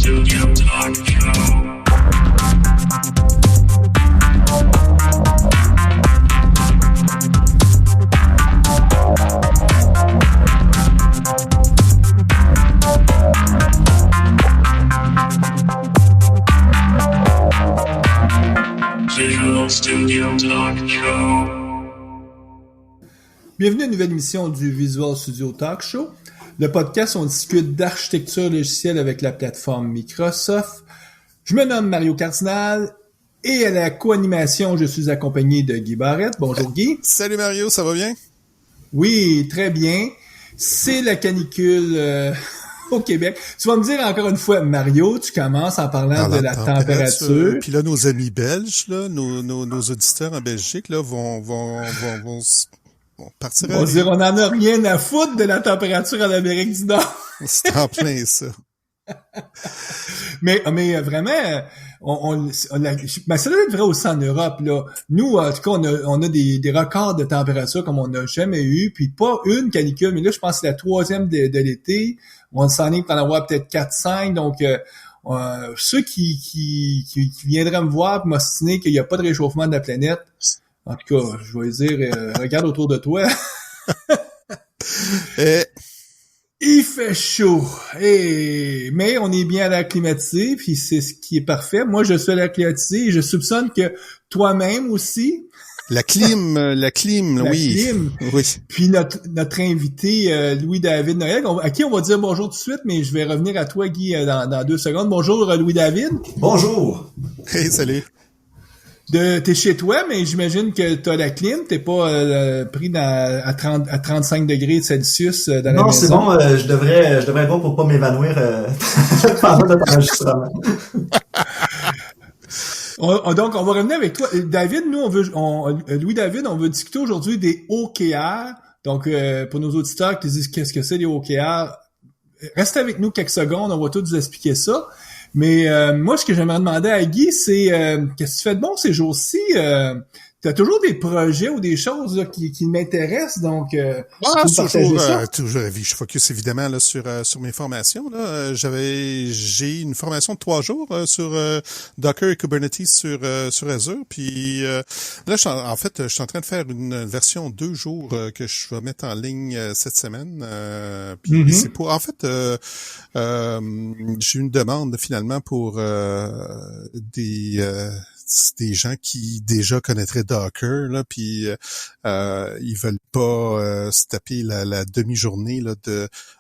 Studio Talk Show. Visual Studio Talk Show. Bienvenue à une nouvelle émission du Visual Studio Talk Show. Le podcast, on discute d'architecture logicielle avec la plateforme Microsoft. Je me nomme Mario Cardinal et à la co-animation, je suis accompagné de Guy Barrette. Bonjour Guy. Salut Mario, ça va bien? Oui, très bien. C'est la canicule au Québec. Tu vas me dire encore une fois, Mario, tu commences en parlant de la température. Puis là, nos amis belges, là, nos auditeurs en Belgique, là, vont partir à... On va dire, on n'en a rien à foutre de la température en Amérique du Nord. C'est en plein ça. Mais vraiment, ça doit être vrai aussi en Europe, là. Nous, en tout cas, on a des records de température comme on n'a jamais eu, puis pas une canicule, mais là, je pense que c'est la troisième de l'été. On s'en est pour en avoir peut-être 4-5, donc ceux qui viendraient me voir pour m'ostiner qu'il n'y a pas de réchauffement de la planète, en tout cas, je vais dire, regarde autour de toi. Il fait chaud. Mais on est bien à l'air climatisé, puis c'est ce qui est parfait. Moi, je suis à l'air climatisé et je soupçonne que toi-même aussi. La clim, La oui. clim. Oui. Puis notre invité, Louis-David Noël, à qui on va dire bonjour tout de suite, mais je vais revenir à toi, Guy, dans 2 secondes. Bonjour, Louis-David. Bonjour. Hey, salut. T'es chez toi, mais j'imagine que t'as la clim, t'es pas pris à 35 degrés Celsius dans la maison. Non, c'est bon, je devrais être bon pour pas m'évanouir pendant notre enregistrement. Donc, on va revenir avec toi. David, nous, Louis-David, on veut discuter aujourd'hui des OKR. Donc, pour nos auditeurs qui disent qu'est-ce que c'est les OKR, restez avec nous quelques secondes, on va tout vous expliquer ça. Mais moi, ce que j'aimerais demander à Guy, c'est qu'est-ce que tu fais de bon ces jours-ci? Tu as toujours des projets ou des choses là, qui m'intéressent, donc toujours, je focus évidemment là sur mes formations. Là, j'ai une formation de 3 jours sur Docker et Kubernetes sur Azure. Puis là, je suis en train de faire une version 2 jours que je vais mettre en ligne cette semaine. Puis c'est pour j'ai eu une demande finalement pour des gens qui déjà connaîtraient Docker, là, puis ils veulent pas se taper la demi-journée là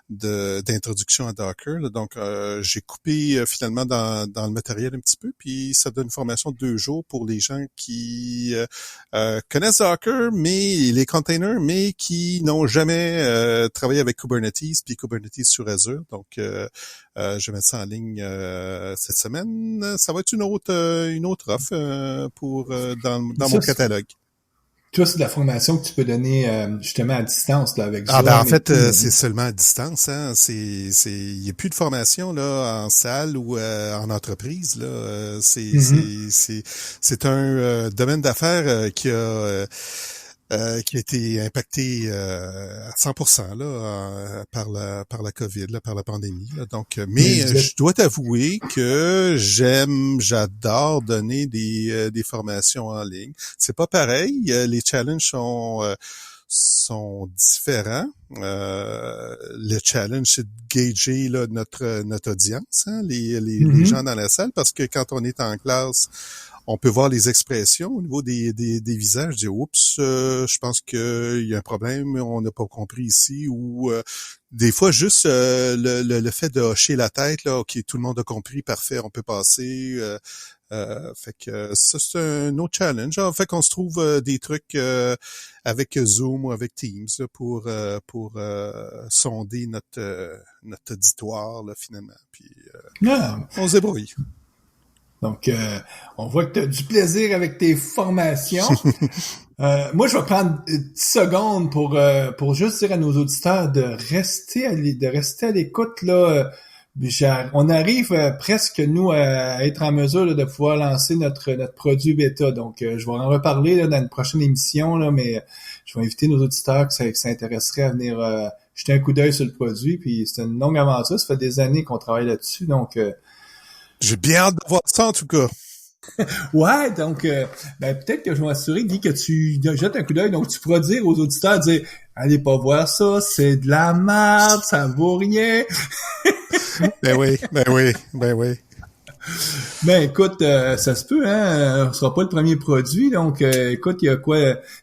d'introduction à Docker. Là. Donc, j'ai coupé finalement dans le matériel un petit peu, puis ça donne une formation de 2 jours pour les gens qui connaissent Docker, mais les containers, mais qui n'ont jamais travaillé avec Kubernetes, puis Kubernetes sur Azure. Donc, je vais mettre ça en ligne cette semaine. Ça va être une autre offre pour dans mon catalogue. Toi, c'est de la formation que tu peux donner justement à distance là avec Zoom. En fait, c'est seulement à distance. Hein. Il y a plus de formation là en salle ou en entreprise. Là, c'est un domaine d'affaires qui a été impacté à 100% là par la COVID, là, par la pandémie. Là. Donc, mais je dois t'avouer que j'adore donner des formations en ligne. C'est pas pareil. Les challenges sont différents. Le challenge, c'est de gager là, notre audience, hein, les gens dans la salle, parce que quand on est en classe, on peut voir les expressions au niveau des visages. Je dis, oups, je pense qu'il y a un problème, on n'a pas compris ici. Ou des fois, juste le fait de hocher la tête, là, ok, tout le monde a compris, parfait, on peut passer. Fait que ça, c'est un autre challenge. En fait qu'on se trouve des trucs avec Zoom ou avec Teams là, pour sonder notre auditoire là, finalement. Puis on se débrouille. Donc, on voit que tu as du plaisir avec tes formations. Moi, je vais prendre 10 secondes pour juste dire à nos auditeurs de rester à l'écoute là. On arrive presque, nous, à être en mesure là, de pouvoir lancer notre produit bêta. Donc, je vais en reparler là, dans une prochaine émission, là, mais je vais inviter nos auditeurs que ça intéresserait à venir jeter un coup d'œil sur le produit. Puis c'est une longue aventure. Ça fait des années qu'on travaille là-dessus. Donc, J'ai bien hâte de voir ça, en tout cas. Ouais, donc peut-être que je vais m'assurer, Guy, que tu jettes un coup d'œil, donc tu pourras dire aux auditeurs, allez pas voir ça, c'est de la merde, ça vaut rien. Ben oui. Ben écoute, ça se peut, hein, ce sera pas le premier produit, donc écoute, il y a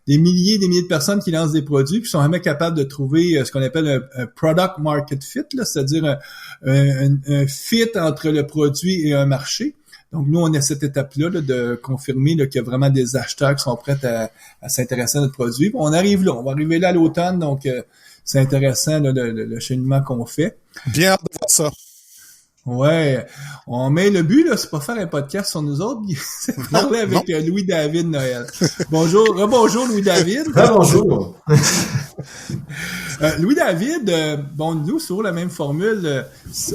des milliers de personnes qui lancent des produits puis sont jamais capables de trouver ce qu'on appelle un product market fit, là, c'est-à-dire un fit entre le produit et un marché. Donc nous, on est à cette étape-là là, de confirmer là, qu'il y a vraiment des acheteurs qui sont prêts à s'intéresser à notre produit. Bon, on arrive là, on va arriver là à l'automne, donc c'est intéressant là, le cheminement qu'on fait. Bien hâte de voir ça. Ouais, le but là, c'est pas faire un podcast sur nous autres, c'est parler avec Louis-David Noël. Rebonjour Louis-David. Bonjour. Louis-David, nous sur la même formule,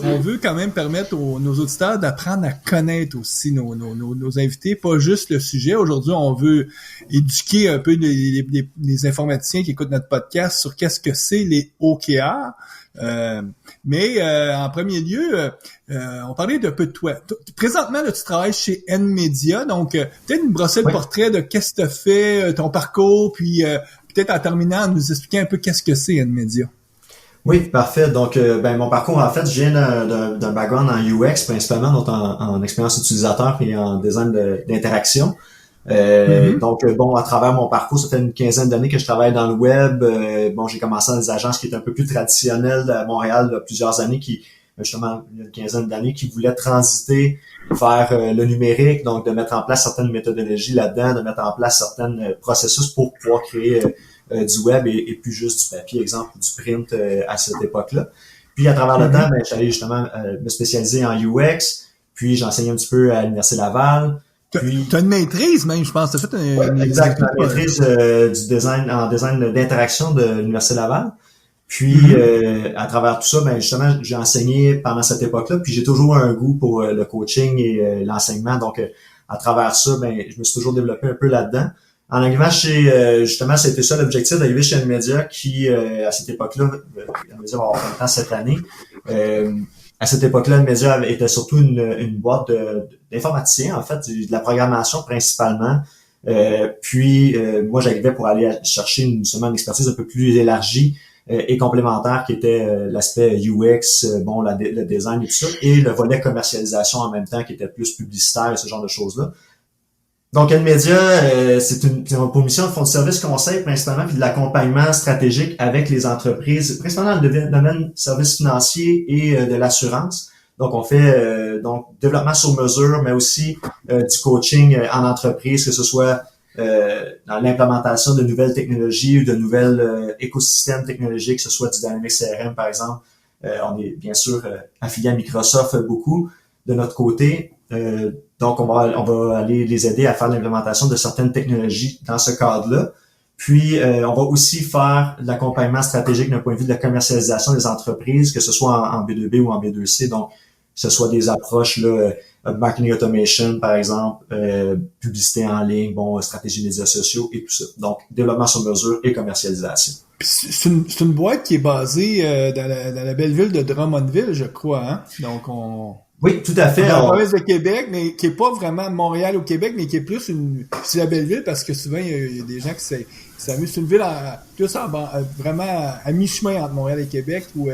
on veut quand même permettre nos auditeurs d'apprendre à connaître aussi nos invités, pas juste le sujet. Aujourd'hui, on veut éduquer un peu les informaticiens qui écoutent notre podcast sur qu'est-ce que c'est les OKR. Mais en premier lieu, on parlait d'un peu de toi. Présentement, là, tu travailles chez NMedia, donc peut-être nous brosser le portrait de qu'est-ce que tu as fait, ton parcours, puis peut-être en terminant, nous expliquer un peu qu'est-ce que c'est NMedia. Oui, parfait. Donc, mon parcours, en fait, je viens d'un background en UX, principalement, donc en expérience utilisateur et en design d'interaction. Donc, à travers mon parcours, ça fait une quinzaine d'années que je travaille dans le web. J'ai commencé dans des agences qui étaient un peu plus traditionnelles à Montréal il y a plusieurs années, justement, il y a une quinzaine d'années, qui voulaient transiter vers le numérique, donc de mettre en place certaines méthodologies là-dedans, de mettre en place certains processus pour pouvoir créer du web et plus juste du papier, exemple, du print à cette époque-là. Puis, à travers le temps, je suis allé justement me spécialiser en UX, puis j'ai enseigné un petit peu à l'Université Laval. T'as une maîtrise même, je pense. T'as fait une exactement, maîtrise du design en design d'interaction de l'Université Laval. Puis à travers tout ça, justement, j'ai enseigné pendant cette époque-là, puis j'ai toujours un goût pour le coaching et l'enseignement. Donc à travers ça, je me suis toujours développé un peu là-dedans. En arrivant chez justement, c'était ça l'objectif d'arriver chez NMedia qui à cette époque-là, NMedia va avoir 20 ans cette année. À cette époque-là, NMedia était surtout une boîte d'informaticiens, en fait, de la programmation principalement. Moi, j'arrivais pour aller chercher justement une expertise un peu plus élargie et complémentaire qui était l'aspect UX, le design et tout ça, et le volet commercialisation en même temps qui était plus publicitaire et ce genre de choses-là. Donc, NMedia, c'est pour mission de fonds de service conseil principalement, puis de l'accompagnement stratégique avec les entreprises, principalement dans le domaine services financiers et de l'assurance. Donc, on fait développement sur mesure, mais aussi du coaching en entreprise, que ce soit dans l'implémentation de nouvelles technologies ou de nouvelles écosystèmes technologiques, que ce soit du Dynamics CRM, par exemple. On est bien sûr affilié à Microsoft beaucoup de notre côté. Donc, on va aller les aider à faire l'implémentation de certaines technologies dans ce cadre-là. Puis, on va aussi faire l'accompagnement stratégique d'un point de vue de la commercialisation des entreprises, que ce soit en B2B ou en B2C. Donc, que ce soit des approches là, marketing automation, par exemple, publicité en ligne, stratégie médias sociaux et tout ça. Donc, développement sur mesure et commercialisation. C'est une boîte qui est basée dans la belle ville de Drummondville, je crois. Hein? Donc, oui, tout à fait. Dans la province de Québec, mais qui est pas vraiment Montréal au Québec, mais qui est plus c'est la belle ville parce que souvent il y a des gens qui s'amusent. C'est une ville vraiment à mi-chemin entre Montréal et Québec où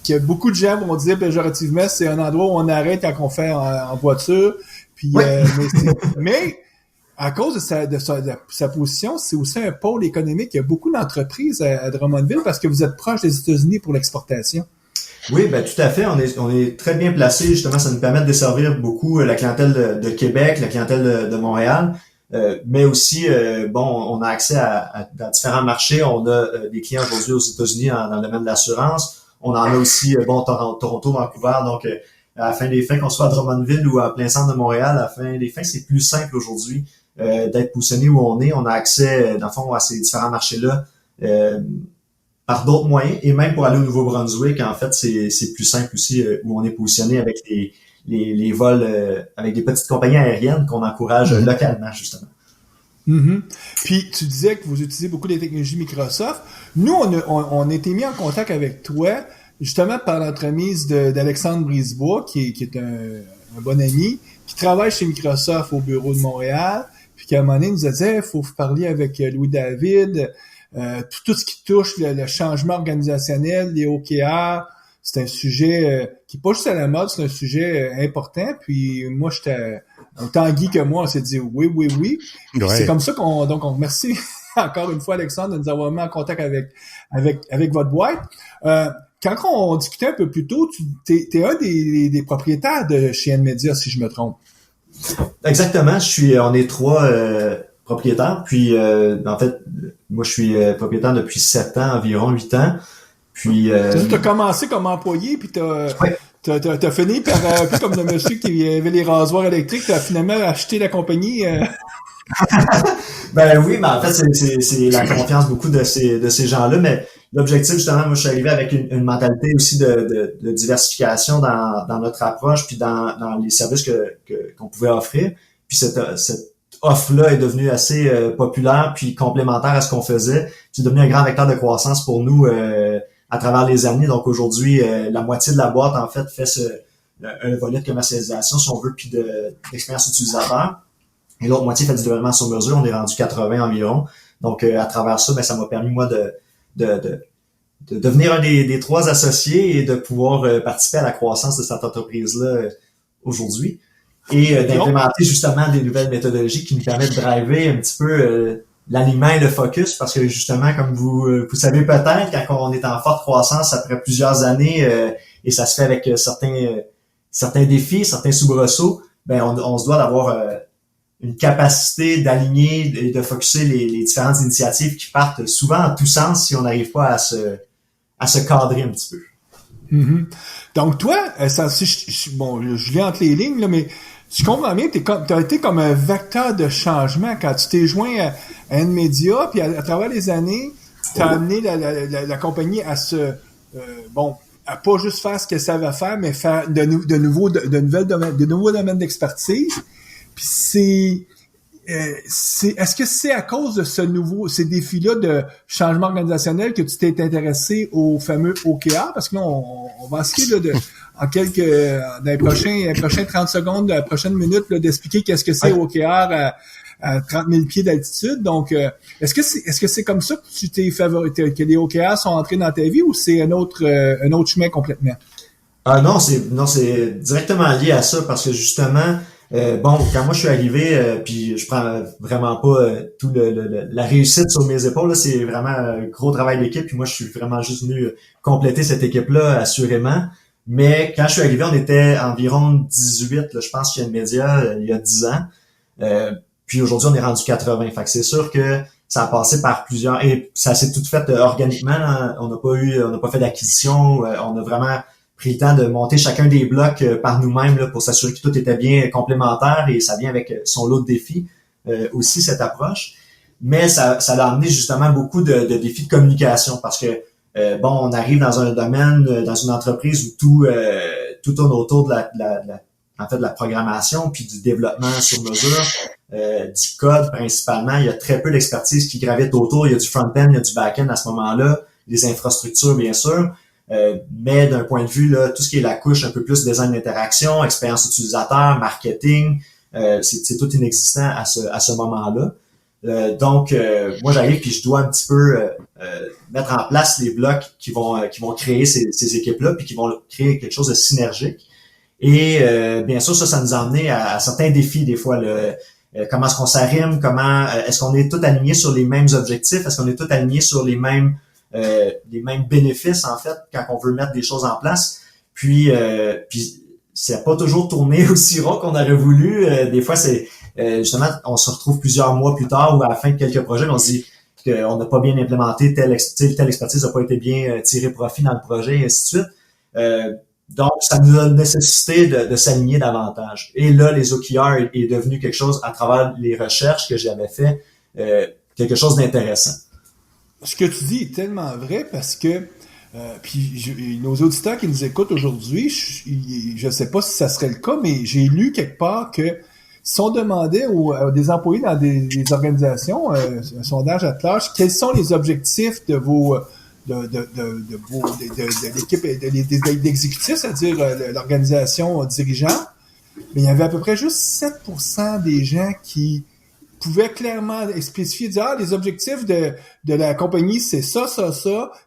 que beaucoup de gens vont dire péjorativement c'est un endroit où on arrête quand on fait en voiture. Puis oui. mais à cause de sa position, c'est aussi un pôle économique. Il y a beaucoup d'entreprises à Drummondville parce que vous êtes proche des États-Unis pour l'exportation. Oui, tout à fait. On est très bien placé. Justement, ça nous permet de desservir beaucoup la clientèle de Québec, la clientèle de Montréal, mais aussi, on a accès à différents marchés. On a des clients aujourd'hui aux États-Unis dans le domaine de l'assurance. On en a aussi, Toronto, Vancouver. Donc, à la fin des fins, qu'on soit à Drummondville ou à plein centre de Montréal, à la fin des fins, c'est plus simple aujourd'hui d'être positionné où on est. On a accès, dans le fond, à ces différents marchés-là. Par d'autres moyens, et même pour aller au Nouveau-Brunswick, en fait, c'est plus simple aussi où on est positionné avec les vols avec des petites compagnies aériennes qu'on encourage localement, justement. Mm-hmm. Puis, tu disais que vous utilisez beaucoup des technologies Microsoft. Nous, on a été mis en contact avec toi, justement par l'entremise d'Alexandre Brisebois, qui est un bon ami, qui travaille chez Microsoft au bureau de Montréal, puis qu'à un moment donné, il nous a dit, il faut parler avec Louis-David, tout ce qui touche le changement organisationnel, les OKR, c'est un sujet qui est pas juste à la mode, c'est un sujet important. Puis moi, autant Guy que moi, on s'est dit oui. Ouais. C'est comme ça qu'on remercie encore une fois Alexandre de nous avoir mis en contact avec votre boîte. Quand on discutait un peu plus tôt, t'es un des propriétaires de chez Nmedia, si je me trompe. Exactement. On est 3 propriétaires. Puis en fait, moi je suis propriétaire depuis 7 ans, environ 8 ans. Puis t'as commencé comme employé, puis t'as fini par un peu comme le monsieur qui avait les rasoirs électriques, t'as finalement acheté la compagnie. Ben oui, mais en fait c'est la confiance beaucoup de ces gens-là, mais l'objectif justement, moi je suis arrivé avec une mentalité aussi de diversification dans notre approche puis dans les services qu'on pouvait offrir. Puis cette offre-là est devenue assez populaire puis complémentaire à ce qu'on faisait. C'est devenu un grand vecteur de croissance pour nous à travers les années. Donc aujourd'hui, la moitié de la boîte en fait un volet de commercialisation si on veut puis d'expérience utilisateur. Et l'autre moitié fait du développement sur mesure. On est rendu 80 environ. Donc à travers ça, ça m'a permis moi de devenir un des 3 associés et de pouvoir participer à la croissance de cette entreprise-là aujourd'hui. Et d'implémenter justement des nouvelles méthodologies qui nous permettent de driver un petit peu l'alignement et le focus, parce que justement, comme vous savez peut-être, quand on est en forte croissance après plusieurs années, et ça se fait avec certains défis, certains soubresauts, on se doit d'avoir une capacité d'aligner et de focusser les différentes initiatives qui partent souvent en tous sens si on n'arrive pas à se cadrer un petit peu. Mm-hmm. Donc toi, je lis entre les lignes, là, mais tu comprends bien, t'as été comme un vecteur de changement quand tu t'es joint à Nmedia, puis à travers les années, t'as amené la compagnie à à pas juste faire ce qu'elle savait faire, mais faire de nouveaux domaines d'expertise. Puis est-ce que c'est à cause de ces défis-là de changement organisationnel que tu t'es intéressé au fameux OKR? Parce que là, on va essayer là, dans les prochains 30 secondes, la prochaine minute, là, d'expliquer qu'est-ce que c'est OKR à 30 000 pieds d'altitude. Donc, est-ce que c'est comme ça que tu que les OKR sont entrés dans ta vie, ou c'est un autre chemin complètement? Non, c'est directement lié à ça, parce que justement, quand moi je suis arrivé, puis je prends vraiment pas tout la réussite sur mes épaules, là, c'est vraiment un gros travail d'équipe, puis moi je suis vraiment juste venu compléter cette équipe-là, assurément. Mais quand je suis arrivé, on était environ 18, là, je pense, chez Nmedia, il y a 10 ans. Puis aujourd'hui, on est rendu 80. Fait que c'est sûr que ça a passé par plusieurs, et ça s'est tout fait organiquement, là. On n'a pas fait d'acquisition, on a vraiment pris le temps de monter chacun des blocs par nous-mêmes là, pour s'assurer que tout était bien complémentaire, et ça vient avec son lot de défis aussi, cette approche. Mais ça l'a amené justement beaucoup de défis de communication, parce que on arrive dans un domaine, dans une entreprise où tout tourne autour de la programmation puis du développement sur mesure, du code principalement. Il y a très peu d'expertise qui gravite autour. Il y a du front-end, il y a du back-end à ce moment-là, les infrastructures bien sûr. Mais d'un point de vue, là, tout ce qui est la couche un peu plus design d'interaction, expérience utilisateur, marketing, c'est tout inexistant à ce moment-là. Donc, moi j'arrive puis je dois un petit peu mettre en place les blocs qui vont créer ces équipes-là, puis qui vont créer quelque chose de synergique. Et bien sûr, ça nous a amené à certains défis des fois. Comment est-ce qu'on s'arrime, comment est-ce qu'on est tous alignés sur les mêmes objectifs, est-ce qu'on est tous alignés sur les mêmes bénéfices en fait quand on veut mettre des choses en place. Puis ça n'a pas toujours tourné aussi rond qu'on aurait voulu. Des fois, c'est justement, on se retrouve plusieurs mois plus tard ou à la fin de quelques projets, on se dit qu'on n'a pas bien implémenté telle expertise n'a pas été bien tiré profit dans le projet, et ainsi de suite. Donc, ça nous a nécessité de s'aligner davantage. Et là, les OKR est devenu quelque chose, à travers les recherches que j'avais fait, quelque chose d'intéressant. Ce que tu dis est tellement vrai, parce que puis nos auditeurs qui nous écoutent aujourd'hui, je sais pas si ça serait le cas, mais j'ai lu quelque part que si on demandait à des employés dans des organisations, un sondage à tâche, quels sont les objectifs de l'équipe d'exécutifs, c'est-à-dire l'organisation dirigeante, mais il y avait à peu près juste 7% des gens qui pouvaient clairement spécifier, dire, les objectifs de la compagnie, c'est ça,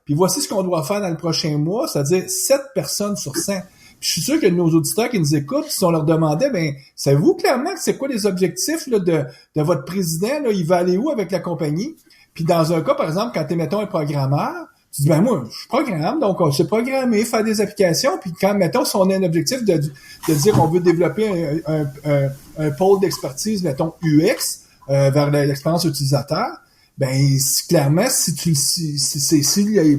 puis voici ce qu'on doit faire dans le prochain mois, c'est-à-dire 7 personnes sur 100. Puis je suis sûr que nos auditeurs qui nous écoutent, si on leur demandait, savez-vous clairement que c'est quoi les objectifs là, de votre président, là, il va aller où avec la compagnie? Puis dans un cas, par exemple, quand t'es, mettons, un programmeur, tu dis, moi, je programme, donc on sait programmer, faire des applications, puis quand, mettons, si on a un objectif de dire on veut développer un pôle d'expertise, mettons, UX, vers l'expérience utilisateur, clairement, si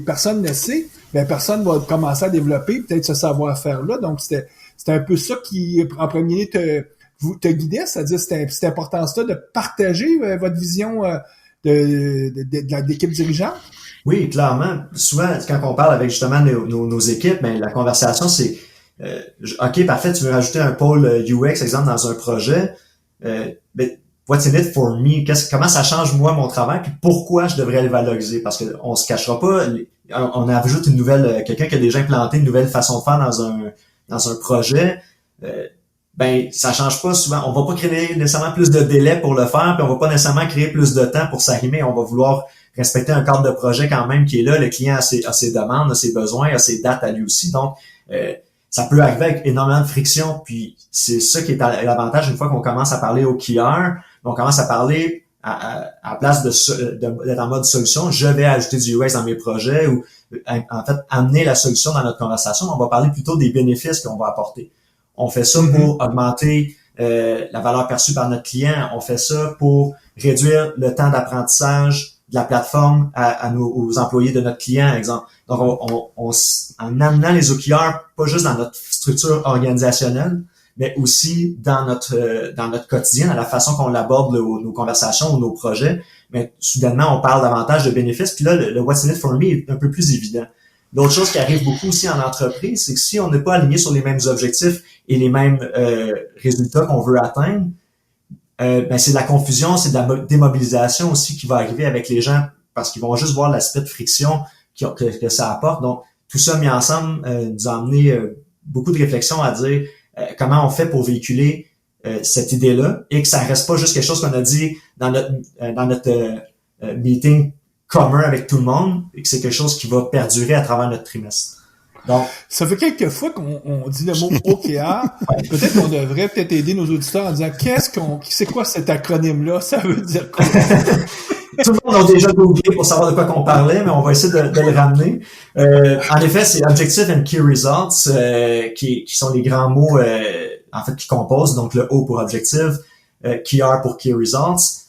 personne ne sait, personne va commencer à développer peut-être ce savoir-faire-là. Donc, c'était un peu ça qui, en premier lieu, te guidait, c'est-à-dire cette importance-là de partager votre vision de l'équipe dirigeante. Oui, clairement. Souvent, quand on parle avec justement nos équipes, la conversation, c'est OK, parfait, tu veux rajouter un pôle UX, exemple, dans un projet, what's in it for me? Comment ça change, moi, mon travail? Puis pourquoi je devrais le valoriser? Parce que on se cachera pas, on ajoute une nouvelle, quelqu'un qui a déjà implanté une nouvelle façon de faire dans un projet, ça change pas souvent. On va pas créer nécessairement plus de délai pour le faire, puis on va pas nécessairement créer plus de temps pour s'arrimer. On va vouloir respecter un cadre de projet quand même qui est là. Le client a ses demandes, a ses besoins, a ses dates à lui aussi. Donc, ça peut arriver avec énormément de friction. Puis c'est ça qui est l'avantage une fois qu'on commence à parler au QR. On commence à parler à place d'être en mode solution. Je vais ajouter du UX dans mes projets ou en fait amener la solution dans notre conversation. On va parler plutôt des bénéfices qu'on va apporter. On fait ça pour augmenter la valeur perçue par notre client. On fait ça pour réduire le temps d'apprentissage de la plateforme aux employés de notre client, par exemple. Donc, en amenant les OKR, pas juste dans notre structure organisationnelle, mais aussi dans notre quotidien, dans la façon qu'on aborde nos conversations ou nos projets. Mais soudainement, on parle davantage de bénéfices. Puis là, le what's in it for me est un peu plus évident. L'autre chose qui arrive beaucoup aussi en entreprise, c'est que si on n'est pas aligné sur les mêmes objectifs et les mêmes résultats qu'on veut atteindre, c'est de la confusion, c'est de la démobilisation aussi qui va arriver avec les gens parce qu'ils vont juste voir l'aspect de friction que ça apporte. Donc, tout ça mis ensemble nous a amené beaucoup de réflexion à dire comment on fait pour véhiculer cette idée-là et que ça reste pas juste quelque chose qu'on a dit dans notre meeting commun avec tout le monde et que c'est quelque chose qui va perdurer à travers notre trimestre. Donc, ça fait quelques fois qu'on dit le mot OKR. Peut-être qu'on devrait aider nos auditeurs en disant c'est quoi cet acronyme-là? Ça veut dire quoi? Tout le monde a déjà googlé pour savoir de quoi qu'on parlait, mais on va essayer de le ramener. En effet, c'est Objective and Key Results qui sont les grands mots en fait qui composent, donc le O pour Objective, KR pour Key Results.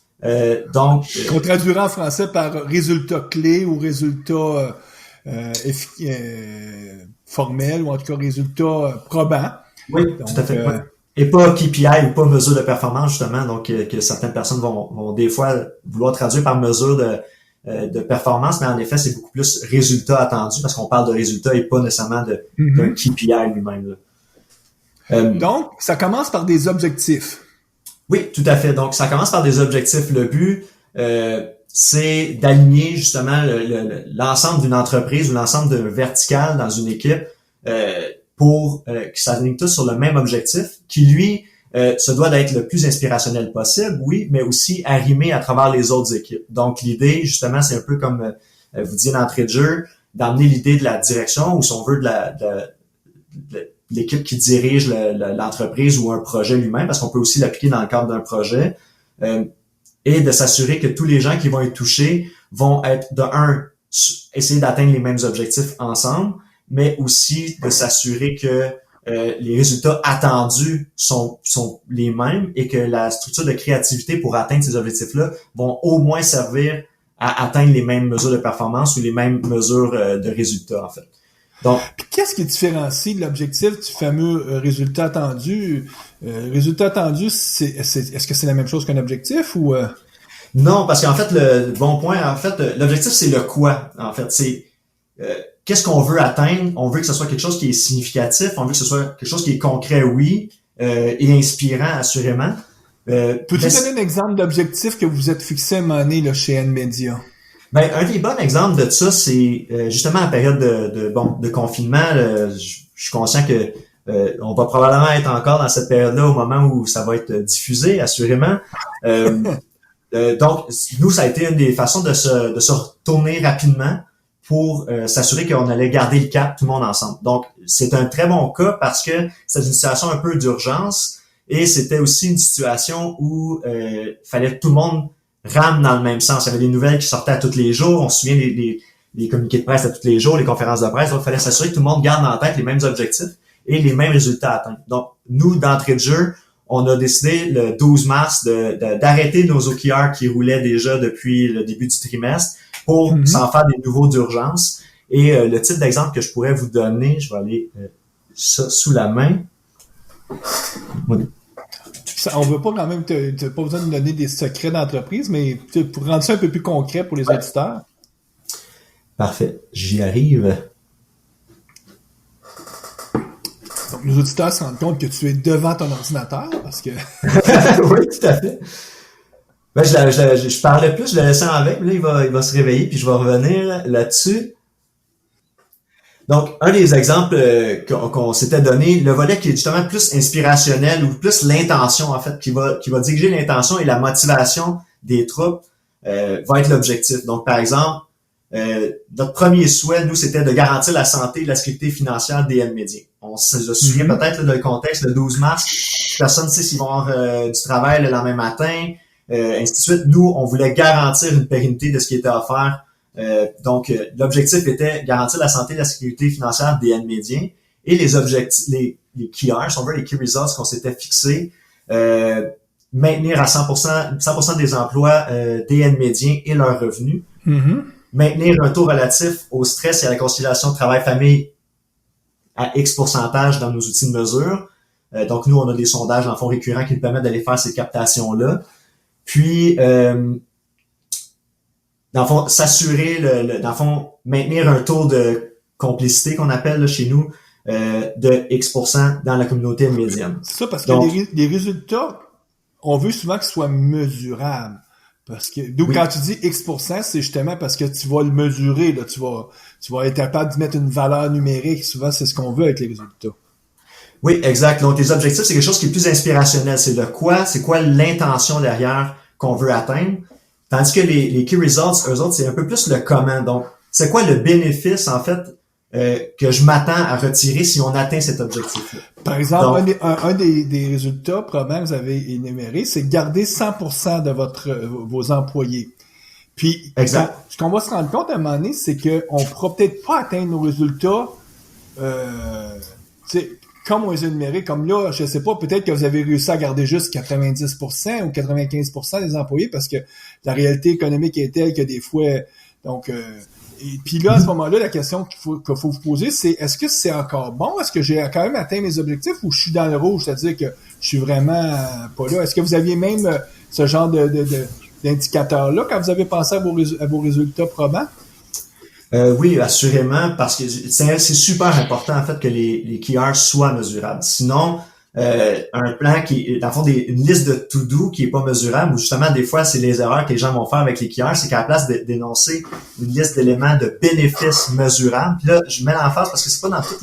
Qu'on traduira en français par résultat clé ou résultat formel ou en tout cas résultat probant. Oui, donc, tout à fait. Ouais. Et pas KPI ou pas mesure de performance justement, donc que certaines personnes vont des fois vouloir traduire par mesure de performance, mais en effet c'est beaucoup plus résultat attendu parce qu'on parle de résultat et pas nécessairement d'un KPI lui-même. Donc ça commence par des objectifs. Oui, tout à fait. Donc, ça commence par des objectifs. Le but, c'est d'aligner justement l'ensemble d'une entreprise ou l'ensemble d'un vertical dans une équipe pour que ça aligne tous sur le même objectif qui, lui, se doit d'être le plus inspirationnel possible, oui, mais aussi arrimé à travers les autres équipes. Donc, l'idée, justement, c'est un peu comme vous disiez d'entrée de jeu, d'emmener l'idée de la direction ou si on veut de l'équipe qui dirige l'entreprise ou un projet lui-même, parce qu'on peut aussi l'appliquer dans le cadre d'un projet, et de s'assurer que tous les gens qui vont être touchés vont être, essayer d'atteindre les mêmes objectifs ensemble, mais aussi de s'assurer que les résultats attendus sont les mêmes et que la structure de créativité pour atteindre ces objectifs-là vont au moins servir à atteindre les mêmes mesures de performance ou les mêmes mesures de résultats, en fait. Donc, puis qu'est-ce qui différencie l'objectif du fameux résultat attendu? Résultat attendu, est-ce que c'est la même chose qu'un objectif ou Non, parce qu'en fait, le bon point, en fait, l'objectif, c'est le quoi. En fait, c'est qu'est-ce qu'on veut atteindre? On veut que ce soit quelque chose qui est significatif, on veut que ce soit quelque chose qui est concret, oui, et inspirant, assurément. Peux-tu donner un exemple d'objectif que vous êtes fixé à un moment donné là, chez NMedia? Un des bons exemples de ça, c'est justement en période de confinement. Je suis conscient que On va probablement être encore dans cette période-là au moment où ça va être diffusé, assurément. Donc, nous, ça a été une des façons de se retourner rapidement pour s'assurer qu'on allait garder le cap, tout le monde ensemble. Donc, c'est un très bon cas parce que c'est une situation un peu d'urgence et c'était aussi une situation où fallait que tout le monde rame dans le même sens. Il y avait des nouvelles qui sortaient à tous les jours. On se souvient des communiqués de presse à tous les jours, les conférences de presse. Donc, il fallait s'assurer que tout le monde garde en tête les mêmes objectifs et les mêmes résultats atteints. Donc, nous, d'entrée de jeu, on a décidé le 12 mars d'arrêter nos OKR qui roulaient déjà depuis le début du trimestre pour s'en faire des nouveaux d'urgence. Et le type d'exemple que je pourrais vous donner, je vais aller ça sous la main. Oui. On veut pas quand même, t'as pas besoin de donner des secrets d'entreprise, mais pour rendre ça un peu plus concret pour les auditeurs. Parfait, j'y arrive. Donc, nos auditeurs se rendent compte que tu es devant ton ordinateur, parce que... Oui, tout à fait. Ben, je parlais plus, je le laissais avec, mais là, il va se réveiller, puis je vais revenir là-dessus. Donc, un des exemples qu'on s'était donné, le volet qui est justement plus inspirationnel ou plus l'intention, en fait, qui va diriger l'intention et la motivation des troupes, va être l'objectif. Donc, par exemple, notre premier souhait, nous, c'était de garantir la santé et la sécurité financière des Médias. On se souvient peut-être là, de le contexte, le 12 mars, personne ne sait s'ils vont avoir du travail le lendemain matin, ainsi de suite. Nous, on voulait garantir une pérennité de ce qui était offert. Donc, l'objectif était garantir la santé et la sécurité financière des Médias et les objectifs, les key R, si on veut, les key results qu'on s'était fixés, maintenir à 100% des emplois des Médias et leurs revenus. Maintenir un taux relatif au stress et à la conciliation travail-famille à X pourcentage dans nos outils de mesure. Donc, nous, on a des sondages, dans le fond, récurrents qui nous permettent d'aller faire ces captations-là. Puis, dans le fond, s'assurer, dans le fond, maintenir un taux de complicité qu'on appelle là, chez nous de X% dans la communauté médiane. C'est ça, parce que les résultats, on veut souvent qu'ils soient mesurables. Parce que, d'où quand tu dis X%, c'est justement parce que tu vas le mesurer, là, tu vas être capable de mettre une valeur numérique. Souvent, c'est ce qu'on veut avec les résultats. Oui, exact. Donc, les objectifs, c'est quelque chose qui est plus inspirationnel. C'est quoi l'intention derrière qu'on veut atteindre. Tandis que les key results, eux autres, c'est un peu plus le comment. Donc, c'est quoi le bénéfice, en fait, que je m'attends à retirer si on atteint cet objectif-là. Par exemple, donc, un des résultats probablement que vous avez énuméré, c'est garder 100% de vos employés. Puis, ce qu'on va se rendre compte à un moment donné, c'est qu'on ne pourra peut-être pas atteindre nos résultats comme on les a énumérés. Comme là, je sais pas, peut-être que vous avez réussi à garder juste 90% ou 95% des employés parce que la réalité économique est telle que des fois... Donc, et puis là, à ce moment-là, la question qu'il faut vous poser, c'est est-ce que c'est encore bon? Est-ce que j'ai quand même atteint mes objectifs ou je suis dans le rouge? C'est-à-dire que je suis vraiment pas là. Est-ce que vous aviez même ce genre d'indicateurs-là quand vous avez pensé à vos résultats probants? Oui, assurément, parce que c'est super important, en fait, que les KR soient mesurables. Sinon, un plan qui est, dans le fond, une liste de to-do qui est pas mesurable, ou justement, des fois, c'est les erreurs que les gens vont faire avec les KR, c'est qu'à la place d'énoncer une liste d'éléments de bénéfices mesurables, puis là, je mets l'emphase parce que c'est pas dans toutes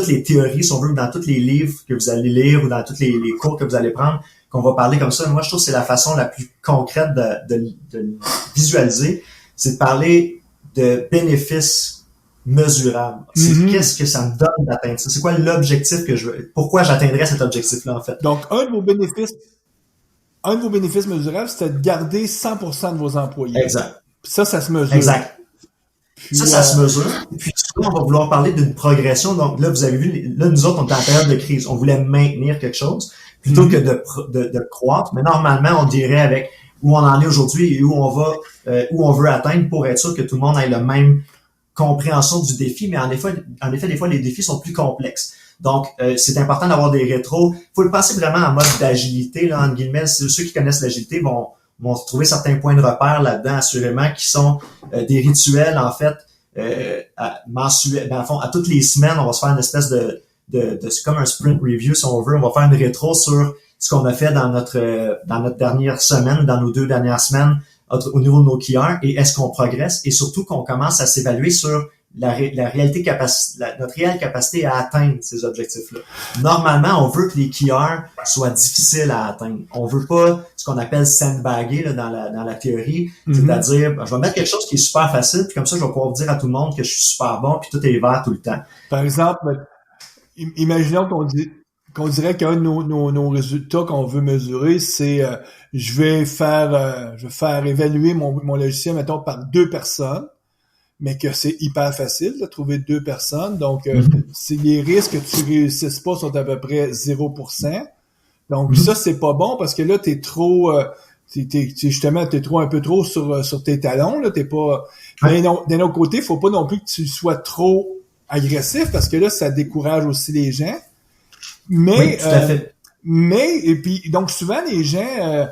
les théories, si on veut, ou dans tous les livres que vous allez lire, ou dans tous les cours que vous allez prendre, qu'on va parler comme ça. Moi, je trouve que c'est la façon la plus concrète de visualiser, c'est de parler de bénéfices mesurables. C'est qu'est-ce que ça me donne d'atteindre ça? C'est quoi l'objectif que je veux? Pourquoi j'atteindrais cet objectif-là, en fait? Donc, un de vos bénéfices mesurables, c'était de garder 100% de vos employés. Exact. Puis ça se mesure. Exact. Puis, ça se mesure. Puis, souvent, on va vouloir parler d'une progression. Donc, là, vous avez vu, là, nous autres, on est en période de crise. On voulait maintenir quelque chose plutôt que de croître. Mais normalement, on dirait avec où on en est aujourd'hui et où on veut atteindre pour être sûr que tout le monde ait la même compréhension du défi, mais en effet, des fois, les défis sont plus complexes. Donc, c'est important d'avoir des rétros. Il faut le penser vraiment en mode d'agilité, là, entre guillemets. Ceux qui connaissent l'agilité vont trouver certains points de repère là-dedans, assurément, qui sont des rituels, en fait, mensuels. Dans le fond, à toutes les semaines, on va se faire une espèce de comme un sprint review, si on veut. On va faire une rétro sur ce qu'on a fait dans notre dernière semaine, dans nos 2 dernières semaines, au niveau de nos KR, et est-ce qu'on progresse, et surtout qu'on commence à s'évaluer sur notre réelle capacité à atteindre ces objectifs-là. Normalement, on veut que les keyers soient difficiles à atteindre. On veut pas ce qu'on appelle sandbagger là, dans la théorie, c'est-à-dire je vais mettre quelque chose qui est super facile, puis comme ça je vais pouvoir dire à tout le monde que je suis super bon, puis tout est vert tout le temps. Par exemple, imaginons qu'on dirait qu'un de nos résultats qu'on veut mesurer, c'est je vais faire évaluer mon logiciel, mettons, par 2 personnes, mais que c'est hyper facile de trouver 2 personnes. Donc, c'est les risques que tu réussisses pas sont à peu près 0%. Donc, ça, c'est pas bon parce que là, t'es trop... justement, t'es un peu trop sur tes talons, là, t'es pas... Mais d'un autre côté, faut pas non plus que tu sois trop agressif parce que là, ça décourage aussi les gens. Mais, oui, tout à fait. Et puis, donc, souvent, les gens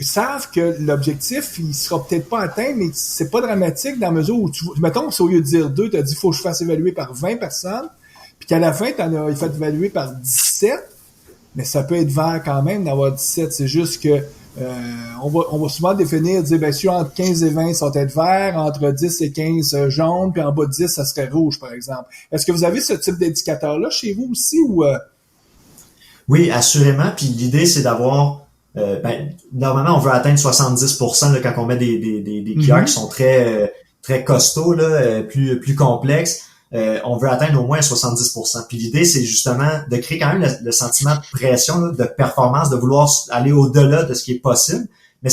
savent que l'objectif, il sera peut-être pas atteint, mais c'est pas dramatique dans la mesure où mettons, si au lieu de dire 2, t'as dit, faut que je fasse évaluer par 20 personnes, puis qu'à la fin, t'en as fait évaluer par 17, mais ça peut être vert quand même d'avoir 17. C'est juste que, on va souvent dire, ben, si entre 15 et 20, ça va être vert, entre 10 et 15, jaune, puis en bas de 10, ça serait rouge, par exemple. Est-ce que vous avez ce type d'indicateur-là chez vous aussi, ou, Oui, assurément. Puis l'idée, c'est d'avoir... normalement, on veut atteindre 70% là, quand on met des keyers qui sont très très costauds, là, plus complexes. On veut atteindre au moins 70%. Puis l'idée, c'est justement de créer quand même le sentiment de pression, là, de performance, de vouloir aller au-delà de ce qui est possible. Mais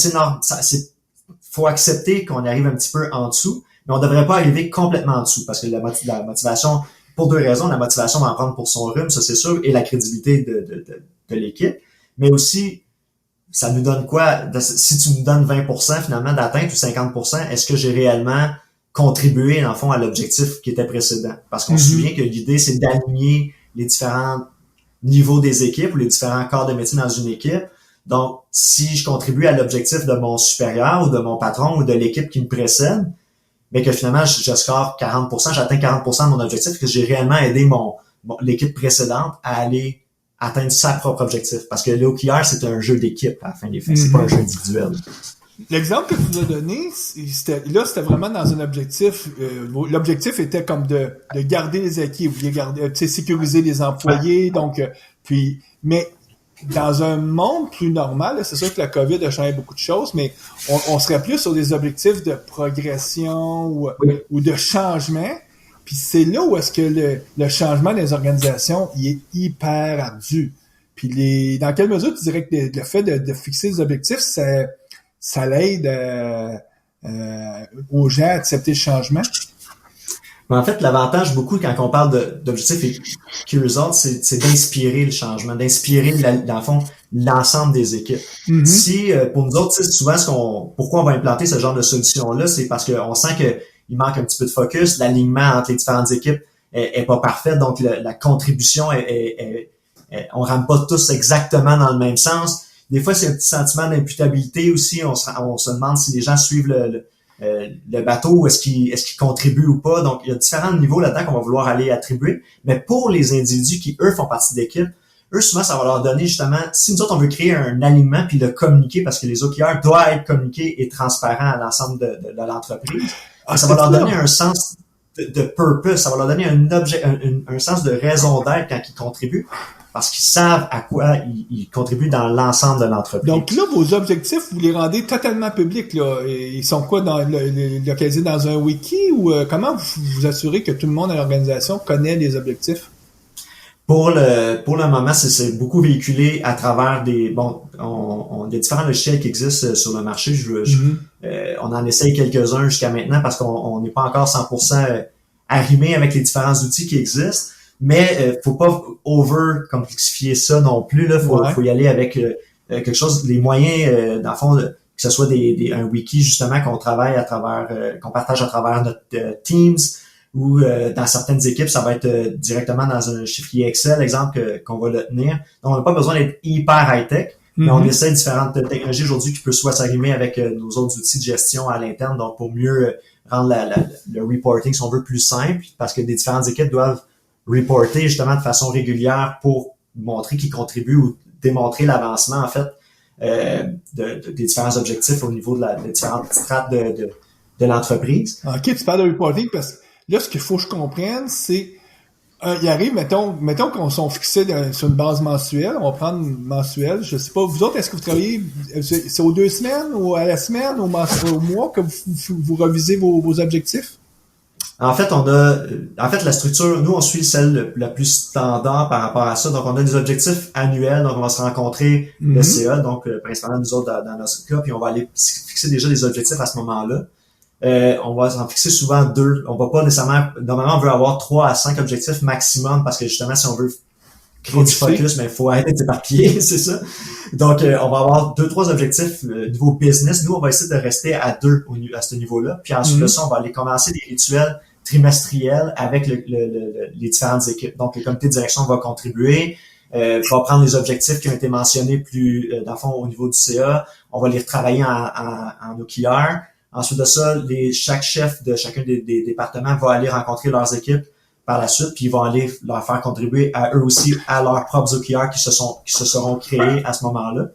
faut accepter qu'on arrive un petit peu en dessous, mais on devrait pas arriver complètement en dessous parce que la motivation... Pour 2 raisons, la motivation va en prendre pour son rhume, ça c'est sûr, et la crédibilité de l'équipe. Mais aussi, ça nous donne quoi? Si tu nous donnes 20% finalement d'atteinte ou 50%, est-ce que j'ai réellement contribué, dans le fond, à l'objectif qui était précédent? Parce qu'on se souvient que l'idée, c'est d'aligner les différents niveaux des équipes ou les différents corps de métier dans une équipe. Donc, si je contribue à l'objectif de mon supérieur ou de mon patron ou de l'équipe qui me précède, mais que finalement, je score 40%, j'atteins 40% de mon objectif, que j'ai réellement aidé l'équipe précédente à aller atteindre sa propre objectif. Parce que le OKR, c'est un jeu d'équipe à la fin des fins, c'est pas un jeu individuel. L'exemple que tu nous as donné, c'était vraiment dans un objectif. L'objectif était comme de garder les acquis, vous voulez sécuriser les employés, donc mais dans un monde plus normal, c'est sûr que la COVID a changé beaucoup de choses, mais on serait plus sur des objectifs de progression ou de changement. Puis c'est là où est-ce que le changement des organisations il est hyper ardu. Puis dans quelle mesure tu dirais que le fait de fixer des objectifs, ça l'aide aux gens à accepter le changement? Mais en fait, l'avantage beaucoup quand on parle d'objectifs et key results, c'est d'inspirer le changement, d'inspirer, dans le fond, l'ensemble des équipes. Si, pour nous autres, souvent, pourquoi on va implanter ce genre de solution-là, c'est parce qu'on sent qu'il manque un petit peu de focus, l'alignement entre les différentes équipes est pas parfait, donc la contribution on rame pas tous exactement dans le même sens. Des fois, c'est un petit sentiment d'imputabilité aussi. On se demande si les gens suivent le bateau, est-ce qu'ils contribuent ou pas. Donc, il y a différents niveaux là-dedans qu'on va vouloir aller attribuer. Mais pour les individus qui, eux, font partie d'équipe, eux, souvent, ça va leur donner justement, si nous autres, on veut créer un alignement puis le communiquer, parce que les OKR doivent être communiqués et transparents à l'ensemble de l'entreprise, ça va leur donner un sens de purpose, ça va leur donner un sens de raison d'être quand ils contribuent, parce qu'ils savent à quoi ils contribuent dans l'ensemble de l'entreprise. Donc là, vos objectifs, vous les rendez totalement publics, là. Ils sont quoi, localisés dans un wiki, ou comment vous assurez que tout le monde à l'organisation connaît les objectifs? Pour le moment, c'est beaucoup véhiculé à travers il y a différents logiciels qui existent sur le marché. On en essaye quelques-uns jusqu'à maintenant parce qu'on n'est pas encore 100% arrimé avec les différents outils qui existent. Mais faut pas complexifier ça non plus. Là, faut y aller avec quelque chose, les moyens, dans le fond, que ce soit un wiki justement qu'on travaille à travers, qu'on partage à travers notre Teams, ou dans certaines équipes, ça va être directement dans un chiffrier Excel, exemple, qu'on va le tenir. Donc, on n'a pas besoin d'être hyper high-tech, mais on essaie différentes technologies aujourd'hui qui peuvent soit s'arrimer avec nos autres outils de gestion à l'interne, donc pour mieux rendre le reporting, si on veut, plus simple, parce que des différentes équipes doivent reporter justement de façon régulière pour montrer qu'ils contribuent ou démontrer l'avancement, en fait, des différents objectifs au niveau des différentes strates de l'entreprise. OK, tu parles de reporting parce que là, ce qu'il faut que je comprenne, c'est il arrive, mettons qu'on sont fixés sur une base mensuelle, on va prendre mensuelle, je sais pas, vous autres, est-ce que vous travaillez, c'est aux 2 semaines, ou à la semaine, au mois que vous revisez vos objectifs? En fait, la structure, nous, on suit celle la plus standard par rapport à ça. Donc, on a des objectifs annuels. Donc, on va se rencontrer le CA, donc, principalement nous autres dans notre cas, puis on va aller fixer déjà des objectifs à ce moment-là. On va en fixer souvent 2. On va pas nécessairement, normalement, on veut avoir 3 à 5 objectifs maximum parce que justement, si on veut créer du focus, mais il faut arrêter de s'éparpiller, c'est ça. Donc, on va avoir 2-3 objectifs niveau business. Nous, on va essayer de rester à 2 à ce niveau-là. Puis ensuite de ça, on va aller commencer des rituels trimestriels avec les différentes équipes. Donc, le comité de direction va contribuer, va prendre les objectifs qui ont été mentionnés plus, dans le fond, au niveau du CA. On va les retravailler en OKR. Ensuite de ça, chaque chef de chacun des départements va aller rencontrer leurs équipes par la suite, puis ils vont aller leur faire contribuer à eux aussi à leurs propres OKR qui se seront créés à ce moment-là.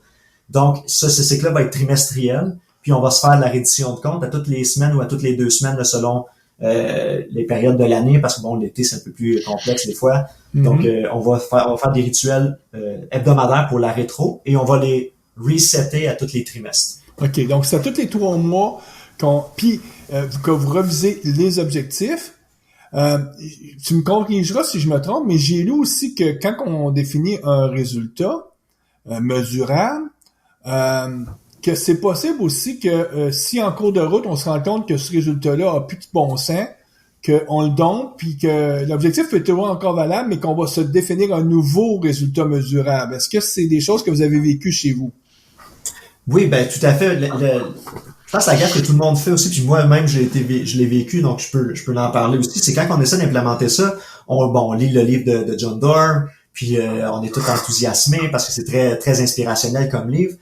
Donc, ce cycle-là va être trimestriel, puis on va se faire de la reddition de compte à toutes les semaines ou à toutes les 2 semaines selon les périodes de l'année, parce que bon, l'été, c'est un peu plus complexe des fois. Donc, on va faire des rituels hebdomadaires pour la rétro, et on va les resetter à tous les trimestres. OK, donc c'est à tous les 3 mois que vous revisez les objectifs. Tu me corrigeras si je me trompe, mais j'ai lu aussi que quand on définit un résultat mesurable, que c'est possible aussi que si en cours de route, on se rend compte que ce résultat-là a plus de bon sens, qu'on le donne, puis que l'objectif est toujours encore valable, mais qu'on va se définir un nouveau résultat mesurable. Est-ce que c'est des choses que vous avez vécues chez vous? Oui, ben tout à fait. Je pense que la gaffe que tout le monde fait aussi, puis moi-même je l'ai vécu, donc je peux en parler aussi. C'est quand on essaie d'implémenter ça, on lit le livre de John Doerr, puis on est tout enthousiasmé parce que c'est très très inspirationnel comme livre.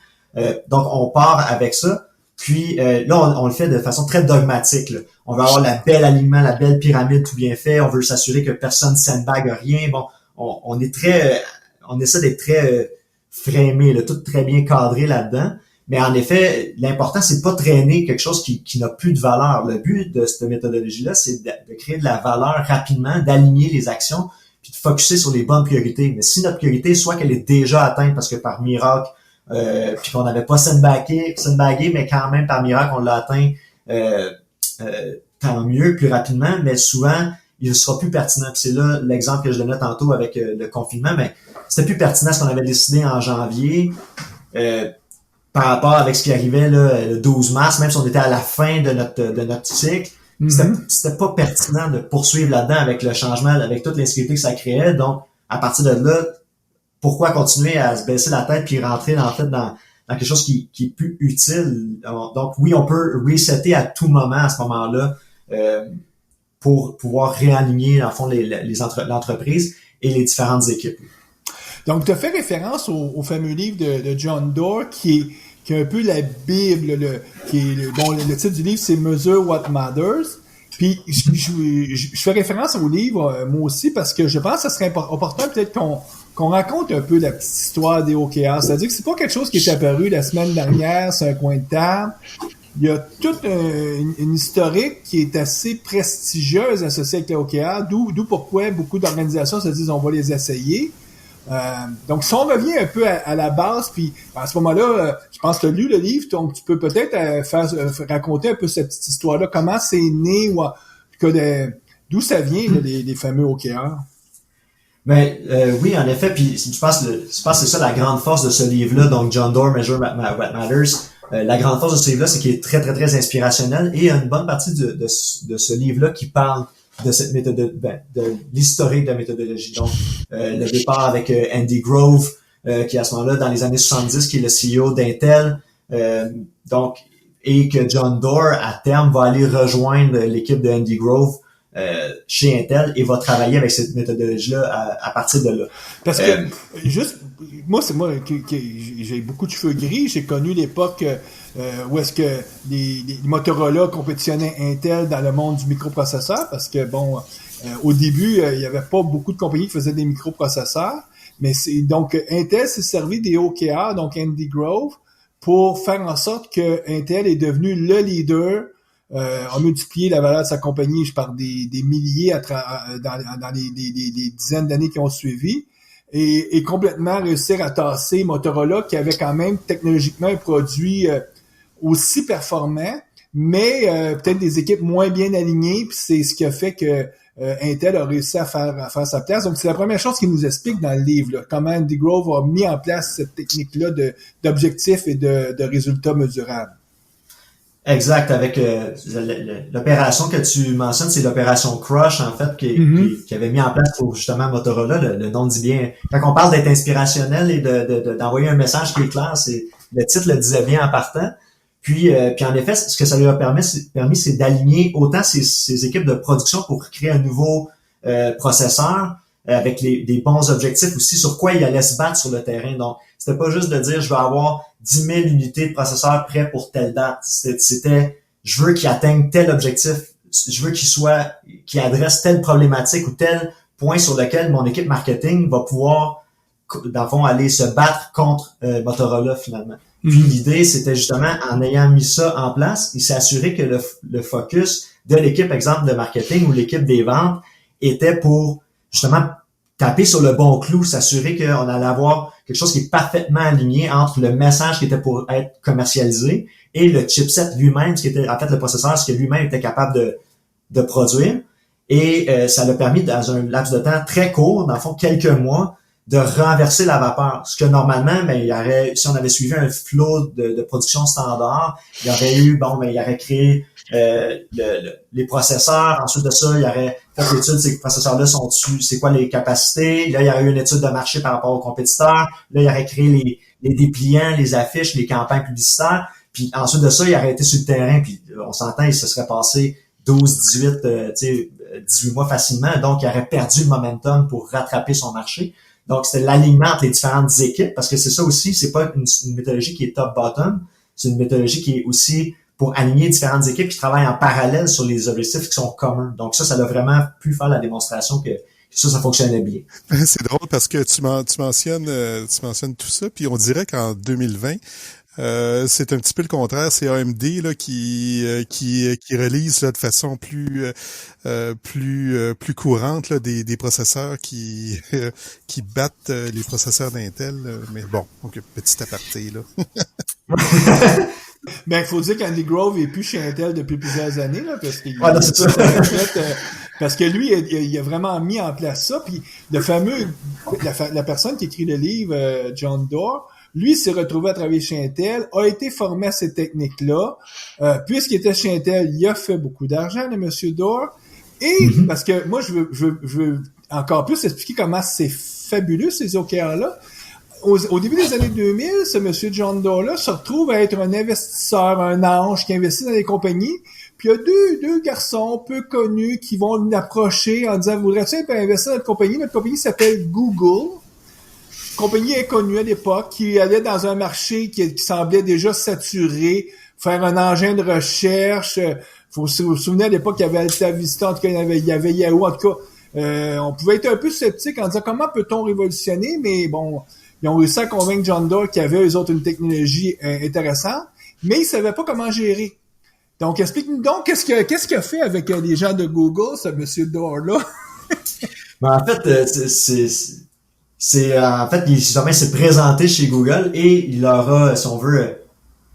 Donc on part avec ça, puis là on le fait de façon très dogmatique. Là. On veut avoir la belle alignement, la belle pyramide tout bien fait. On veut s'assurer que personne sandbag rien. Bon, on essaie d'être très framé, là, tout très bien cadré là-dedans. Mais en effet, l'important, c'est pas traîner quelque chose qui n'a plus de valeur. Le but de cette méthodologie-là, c'est de créer de la valeur rapidement, d'aligner les actions, puis de focusser sur les bonnes priorités. Mais si notre priorité, soit qu'elle est déjà atteinte parce que par miracle, puis qu'on n'avait pas sandbagué, mais quand même par miracle, on l'a atteint, tant mieux, plus rapidement, mais souvent, il sera plus pertinent. Puis c'est là l'exemple que je donnais tantôt avec le confinement, mais c'était plus pertinent ce qu'on avait décidé en janvier. Par rapport avec ce qui arrivait là, le 12 mars, même si on était à la fin de notre cycle, c'était pas pertinent de poursuivre là-dedans avec le changement, avec toute l'insécurité que ça créait. Donc, à partir de là, pourquoi continuer à se baisser la tête puis rentrer en fait dans quelque chose qui est plus utile? Donc, oui, on peut resetter à tout moment à ce moment-là pour pouvoir réaligner, en fond, l'entreprise et les différentes équipes. Donc, tu as fait référence au fameux livre de John Doerr qui est un peu la Bible, le titre du livre, c'est Measure What Matters. Puis, je fais référence au livre, moi aussi, parce que je pense que ce serait opportun peut-être qu'on raconte un peu la petite histoire des OKR. C'est-à-dire que c'est pas quelque chose qui est apparu la semaine dernière sur un coin de table. Il y a toute une historique qui est assez prestigieuse associée avec les OKR, d'où pourquoi beaucoup d'organisations se disent on va les essayer. Donc, si on revient un peu à la base, puis à ce moment-là, je pense que tu as lu le livre, donc tu peux peut-être raconter un peu cette petite histoire-là, comment c'est né, d'où ça vient, là, les fameux OKR. Ben oui, en effet, puis je pense que c'est ça la grande force de ce livre-là, donc John Doerr, Measure What Matters. La grande force de ce livre-là, c'est qu'il est très, très, très inspirationnel, et il y a une bonne partie de ce livre-là qui parle de cette méthode, de l'historique de la méthodologie. Donc, le départ avec Andy Grove, qui à ce moment-là, dans les années 70, qui est le CEO d'Intel, donc, et que John Doerr, à terme, va aller rejoindre l'équipe de Andy Grove chez Intel et va travailler avec cette méthodologie-là à partir de là. Parce que, juste, moi, j'ai beaucoup de cheveux gris, j'ai connu l'époque où est-ce que les Motorola compétitionnaient Intel dans le monde du microprocesseur, parce que, bon, au début, il y avait pas beaucoup de compagnies qui faisaient des microprocesseurs, mais donc, Intel s'est servi des OKR, donc Andy Grove, pour faire en sorte que Intel est devenu le leader a multiplié la valeur de sa compagnie par des milliers dans les dizaines d'années qui ont suivi. Et complètement réussir à tasser Motorola, qui avait quand même technologiquement un produit aussi performant, mais peut-être des équipes moins bien alignées, puis c'est ce qui a fait que Intel a réussi à faire sa place. Donc, c'est la première chose qu'il nous explique dans le livre, là, comment Andy Grove a mis en place cette technique-là d'objectifs et de résultats mesurables. Exact. Avec l'opération que tu mentionnes, c'est l'opération Crush, en fait, qui avait mis en place pour justement Motorola. Le nom dit bien. Quand on parle d'être inspirationnel et d'envoyer un message qui est clair, c'est le titre le disait bien en partant. Puis en effet, ce que ça lui a permis, c'est d'aligner autant ses équipes de production pour créer un nouveau processeur avec des bons objectifs aussi sur quoi il allait se battre sur le terrain. Donc, c'était pas juste de dire je vais avoir 10 000 unités de processeurs prêts pour telle date. C'était je veux qu'il atteigne tel objectif, je veux qu'il adresse telle problématique ou tel point sur lequel mon équipe marketing va pouvoir, dans le fond, aller se battre contre Motorola finalement. Puis l'idée, c'était justement, en ayant mis ça en place, il s'est assuré que le focus de l'équipe, exemple, de marketing ou l'équipe des ventes était pour justement taper sur le bon clou, s'assurer qu'on allait avoir quelque chose qui est parfaitement aligné entre le message qui était pour être commercialisé et le chipset lui-même, ce qui était en fait le processeur, ce que lui-même était capable de produire. Et ça l'a permis, dans un laps de temps très court, dans le fond, quelques mois, de renverser la vapeur. Ce que normalement, si on avait suivi un flow de production standard, il y aurait eu, il aurait créé les processeurs. Ensuite de ça, il aurait fait l'étude, ces processeurs-là sont-tu, c'est quoi les capacités. Là, il y aurait eu une étude de marché par rapport aux compétiteurs. Là, il aurait créé les dépliants, les affiches, les campagnes publicitaires. Puis ensuite de ça, il aurait été sur le terrain. Puis on s'entend, il se serait passé 12, 18, 18 mois facilement. Donc, il aurait perdu le momentum pour rattraper son marché. Donc, c'était l'alignement entre les différentes équipes, parce que c'est ça aussi, c'est pas une méthodologie qui est top-bottom, c'est une méthodologie qui est aussi pour aligner différentes équipes qui travaillent en parallèle sur les objectifs qui sont communs. Donc ça a vraiment pu faire la démonstration que ça fonctionnait bien. C'est drôle parce que tu mentionnes tout ça, puis on dirait qu'en 2020, c'est un petit peu le contraire, c'est AMD là qui release là de façon plus courante là des processeurs qui battent les processeurs d'Intel, mais bon, donc petit aparté là. Ben, il faut dire qu'Andy Grove est plus chez Intel depuis plusieurs années, là, parce qu'il c'est ça. parce que lui, il a vraiment mis en place ça, puis la personne qui écrit le livre, John Doerr, lui s'est retrouvé à travailler chez Intel, a été formé à ces techniques-là, puisqu'il était chez Intel, il a fait beaucoup d'argent, le monsieur Doerr, et parce que moi, je veux encore plus expliquer comment c'est fabuleux, ces OKR-là. Au début des années 2000, ce monsieur John Doerr-là se retrouve à être un investisseur, un ange qui investit dans les compagnies. Puis il y a deux garçons peu connus qui vont l'approcher en disant « Voudrais-tu investir dans notre compagnie? » Notre compagnie s'appelle Google. Compagnie inconnue à l'époque, qui allait dans un marché qui semblait déjà saturé, faire un engin de recherche. Faut se souvenir à l'époque qu'il y avait Alta Vista, en tout cas il y avait Yahoo, en tout cas. On pouvait être un peu sceptique en disant « Comment peut-on révolutionner? » Mais bon... Ils ont réussi à convaincre John Doerr qu'il y avait, eux autres, une technologie intéressante, mais ils savaient pas comment gérer. Donc, explique-nous donc, qu'est-ce qu'il a fait avec les gens de Google, ce monsieur Doerr-là? En fait, il s'est présenté chez Google et il leur a, si on veut,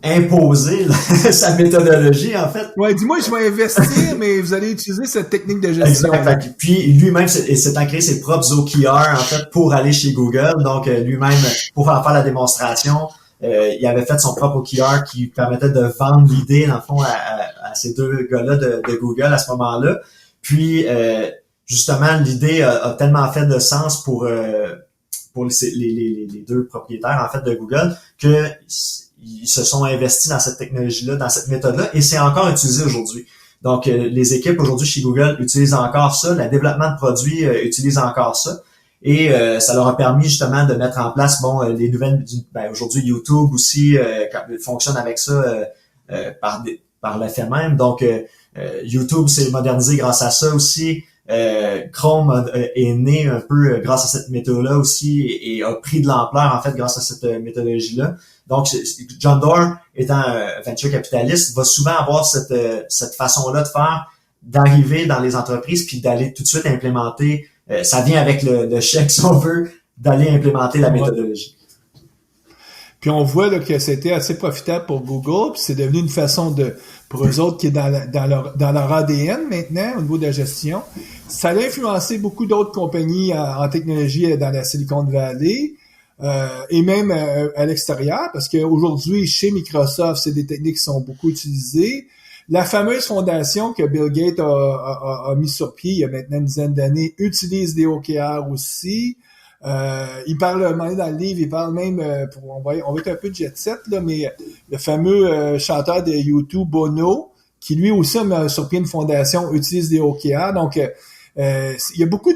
imposé sa méthodologie, en fait. Ouais, dis-moi, je vais investir, mais vous allez utiliser cette technique de gestion. Exact. Puis lui-même s'est créé ses propres OKR, en fait, pour aller chez Google. Donc, lui-même, pour faire la démonstration, il avait fait son propre OKR qui permettait de vendre l'idée, dans le fond, à ces deux gars-là de Google à ce moment-là. Puis, justement, l'idée a tellement fait de sens pour les deux propriétaires, en fait, de Google, que ils se sont investis dans cette technologie-là, dans cette méthode-là, et c'est encore utilisé aujourd'hui. Donc, les équipes aujourd'hui chez Google utilisent encore ça, le développement de produits utilise encore ça, et ça leur a permis justement de mettre en place, les nouvelles, aujourd'hui YouTube aussi fonctionne avec ça par l'effet même. Donc, YouTube s'est modernisé grâce à ça aussi. Chrome est né un peu grâce à cette méthode-là aussi et a pris de l'ampleur en fait grâce à cette méthodologie-là. Donc, John Doerr, étant venture capitaliste, va souvent avoir cette façon-là de faire, d'arriver dans les entreprises puis d'aller tout de suite implémenter. Ça vient avec le chèque, si on veut, d'aller implémenter la méthodologie. Puis on voit là, que c'était assez profitable pour Google, puis c'est devenu une façon pour eux autres qui est dans leur ADN maintenant au niveau de la gestion. Ça a influencé beaucoup d'autres compagnies en technologie dans la Silicon Valley et même à l'extérieur, parce qu'aujourd'hui, chez Microsoft, c'est des techniques qui sont beaucoup utilisées. La fameuse fondation que Bill Gates a mis sur pied il y a maintenant une dizaine d'années utilise des OKR aussi. Il parle dans le livre, il parle même on va être un peu de jet set là, mais le fameux chanteur de YouTube Bono, qui lui aussi a mis sur pied une fondation, utilise des OKR. Donc il y a beaucoup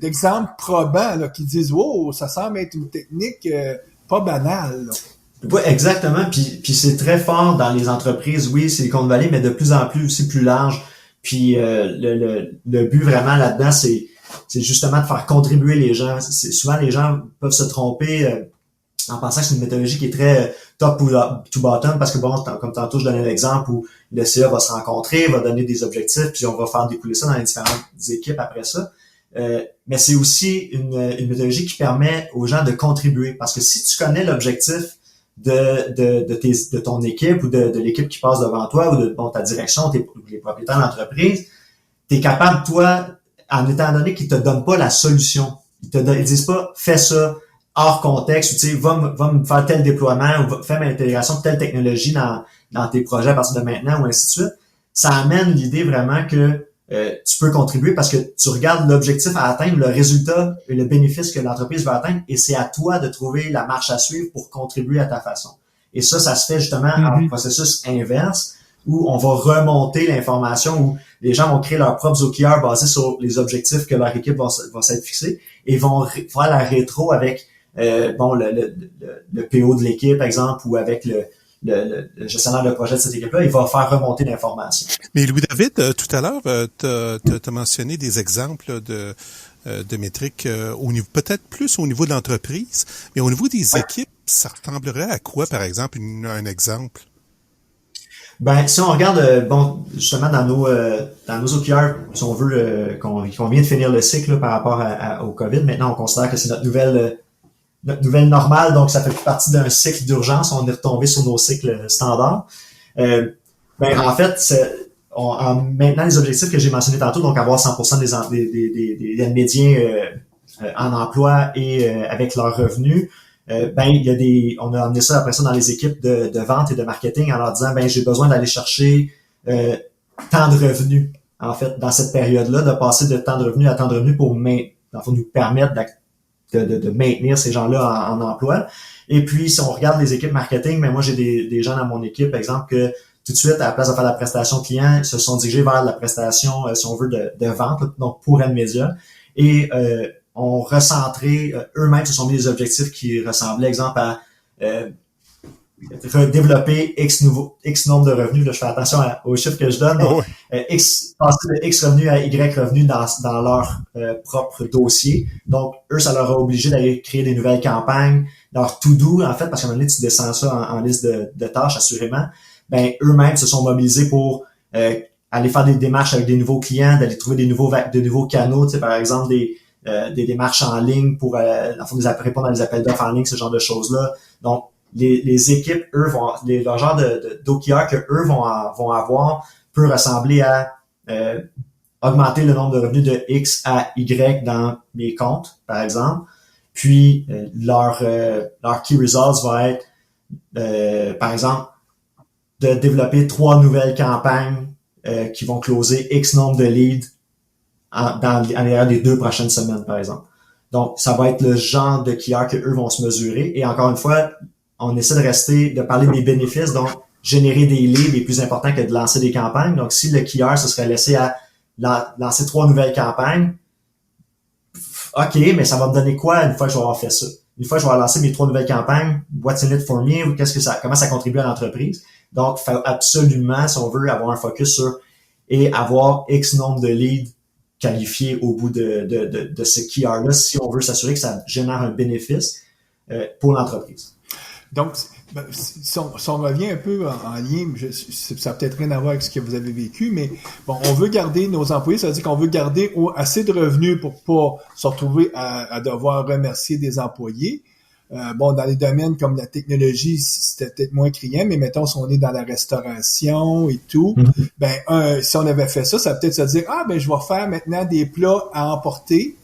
d'exemples probants là, qui disent wow, ça semble être une technique pas banale. Là. Oui, exactement. Puis c'est très fort dans les entreprises, oui, Silicon Valley, mais de plus en plus aussi plus large. Puis le but vraiment là-dedans, c'est justement de faire contribuer les gens. Souvent, les gens peuvent se tromper en pensant que c'est une méthodologie qui est très top to bottom, parce que bon, comme tantôt, je donnais l'exemple où le CA va se rencontrer, va donner des objectifs, puis on va faire découler ça dans les différentes équipes après ça. Mais c'est aussi une méthodologie qui permet aux gens de contribuer, parce que si tu connais l'objectif de ton équipe ou de l'équipe qui passe devant toi ou de ta direction, les propriétaires de l'entreprise, t'es capable, toi, en étant donné qu'ils te donnent pas la solution. Ils disent pas, fais ça hors contexte, ou tu sais, va me faire tel déploiement, ou fais l'intégration de telle technologie dans tes projets à partir de maintenant, ou ainsi de suite. Ça amène l'idée vraiment que tu peux contribuer parce que tu regardes l'objectif à atteindre, le résultat et le bénéfice que l'entreprise va atteindre, et c'est à toi de trouver la marche à suivre pour contribuer à ta façon. Et ça se fait justement en processus inverse, où on va remonter l'information, où les gens vont créer leurs propres OKR basés sur les objectifs que leur équipe va s'être fixés, et vont faire la rétro avec le PO de l'équipe, par exemple, ou avec le gestionnaire de projet de cette équipe-là, il va faire remonter l'information. Mais Louis-David, tout à l'heure, t'as mentionné des exemples de métriques au niveau, peut-être plus au niveau de l'entreprise, mais au niveau des équipes, ça ressemblerait à quoi, par exemple, un exemple? Ben, si on regarde, justement, dans nos OKR, si on veut, qu'on vient de finir le cycle là, par rapport au COVID, maintenant, on considère que c'est notre nouvelle normale, donc ça fait partie d'un cycle d'urgence. On est retombé sur nos cycles standards. En fait, maintenant, les objectifs que j'ai mentionnés tantôt, donc avoir 100% des médiens en emploi et avec leurs revenus, on a amené ça après ça dans les équipes de vente et de marketing en leur disant, j'ai besoin d'aller chercher tant de revenus, en fait, dans cette période-là, de passer de tant de revenus à tant de revenus pour nous permettre de maintenir ces gens-là en emploi. Et puis, si on regarde les équipes marketing, moi, j'ai des gens dans mon équipe, par exemple, que tout de suite, à la place de faire la prestation client, se sont dirigés vers la prestation, si on veut, de vente, donc pour Nmedia. Et ont recentré, eux-mêmes se sont mis des objectifs qui ressemblaient, exemple, à redévelopper X nombre de revenus. Là, je fais attention aux chiffres que je donne. Donc, passer de X revenus à Y revenus dans leur propre dossier. Donc, eux, ça leur a obligé d'aller créer des nouvelles campagnes. Leur to-do, en fait, parce qu'à un moment donné, tu descends ça en liste de tâches, assurément. Eux-mêmes se sont mobilisés pour aller faire des démarches avec des nouveaux clients, d'aller trouver des nouveaux canaux, tu sais, par exemple, des démarches en ligne pour répondre à des appels d'offres en ligne, ce genre de choses-là. Donc, les équipes, eux, leur genre d'OKR que eux vont avoir peut ressembler à augmenter le nombre de revenus de X à Y dans mes comptes, par exemple. Puis, leur key results va être, par exemple, de développer 3 nouvelles campagnes qui vont closer X nombre de leads en l'arrière des 2 prochaines semaines, par exemple. Donc, ça va être le genre de KR que eux vont se mesurer. Et encore une fois, on essaie de parler des bénéfices, donc générer des leads est plus important que de lancer des campagnes. Donc, si le KR se serait laissé à lancer 3 nouvelles campagnes, OK, mais ça va me donner quoi une fois que je vais avoir fait ça? Une fois que je vais avoir lancé mes 3 nouvelles campagnes, what's in it for me? Ou comment ça contribue à l'entreprise? Donc, il faut absolument, si on veut, avoir un focus sur et avoir X nombre de leads qualifiés au bout de ce QR-là si on veut s'assurer que ça génère un bénéfice pour l'entreprise. Donc, si on revient un peu en lien, ça n'a peut-être rien à voir avec ce que vous avez vécu, mais bon, on veut garder nos employés, ça veut dire qu'on veut garder assez de revenus pour pas se retrouver à devoir remercier des employés. Bon, dans les domaines comme la technologie, c'était peut-être moins criant, mais mettons, si on est dans la restauration et tout, si on avait fait ça, ça va peut-être se dire, je vais faire maintenant des plats à emporter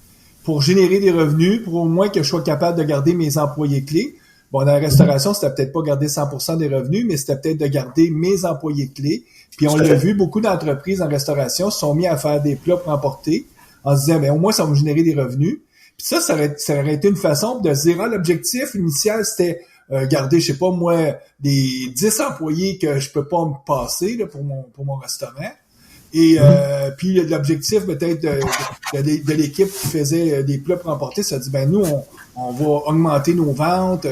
pour générer des revenus, pour au moins que je sois capable de garder mes employés clés. Bon, dans la restauration, c'était peut-être pas garder 100% des revenus, mais c'était peut-être de garder mes employés clés. Puis on l'a vu, beaucoup d'entreprises en restauration se sont mis à faire des plats pour emporter en se disant, au moins, ça va me générer des revenus. Puis ça aurait été une façon de se dire, l'objectif initial, c'était garder, je sais pas moi, des 10 employés que je peux pas me passer là, pour mon restaurant. Et puis l'objectif peut-être de l'équipe qui faisait des plats pour emporter, ça dit, nous, on va augmenter nos ventes.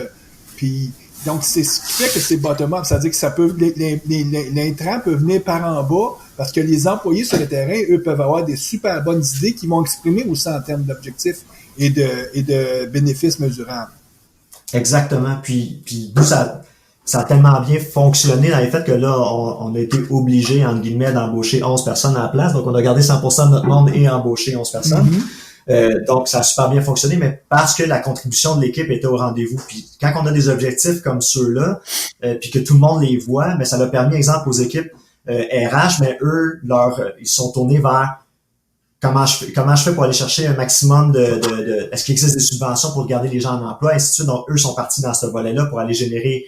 Puis donc, c'est ce qui fait que c'est bottom-up. C'est-à-dire que ça peut, l'intrant peut venir par en bas parce que les employés sur le terrain, eux, peuvent avoir des super bonnes idées qui vont exprimer aussi en termes d'objectifs et de bénéfices mesurables. Exactement. Puis d'où ça a tellement bien fonctionné dans les faits que là, on a été obligé, entre guillemets, d'embaucher 11 personnes à la place. Donc, on a gardé 100% de notre monde et embauché 11 personnes. Mm-hmm. Donc, ça a super bien fonctionné, mais parce que la contribution de l'équipe était au rendez-vous. Puis quand on a des objectifs comme ceux-là, puis que tout le monde les voit, mais ça a permis, exemple, aux équipes RH, mais eux, ils sont tournés vers comment je fais pour aller chercher un maximum de est-ce qu'il existe des subventions pour garder les gens en emploi, ainsi de suite. Donc, eux sont partis dans ce volet-là pour aller générer,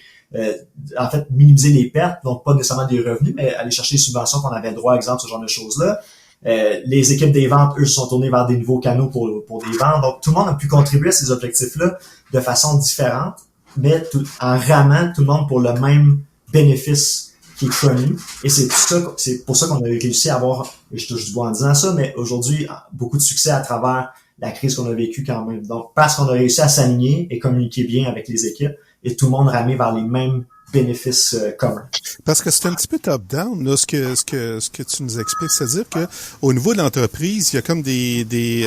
en fait, minimiser les pertes, donc pas nécessairement des revenus, mais aller chercher les subventions qu'on avait le droit, exemple, ce genre de choses-là. Les équipes des ventes, eux, se sont tournés vers des nouveaux canaux pour des ventes. Donc, tout le monde a pu contribuer à ces objectifs-là de façon différente, mais en ramant tout le monde pour le même bénéfice qui est connu. Et c'est pour ça qu'on a réussi à avoir, je touche du bois en disant ça, mais aujourd'hui, beaucoup de succès à travers la crise qu'on a vécue quand même. Donc, parce qu'on a réussi à s'aligner et communiquer bien avec les équipes et tout le monde ramé vers les mêmes bénéfices communs. Parce que c'est un petit peu top-down, là, ce que tu nous expliques. C'est-à-dire que au niveau de l'entreprise, il y a comme des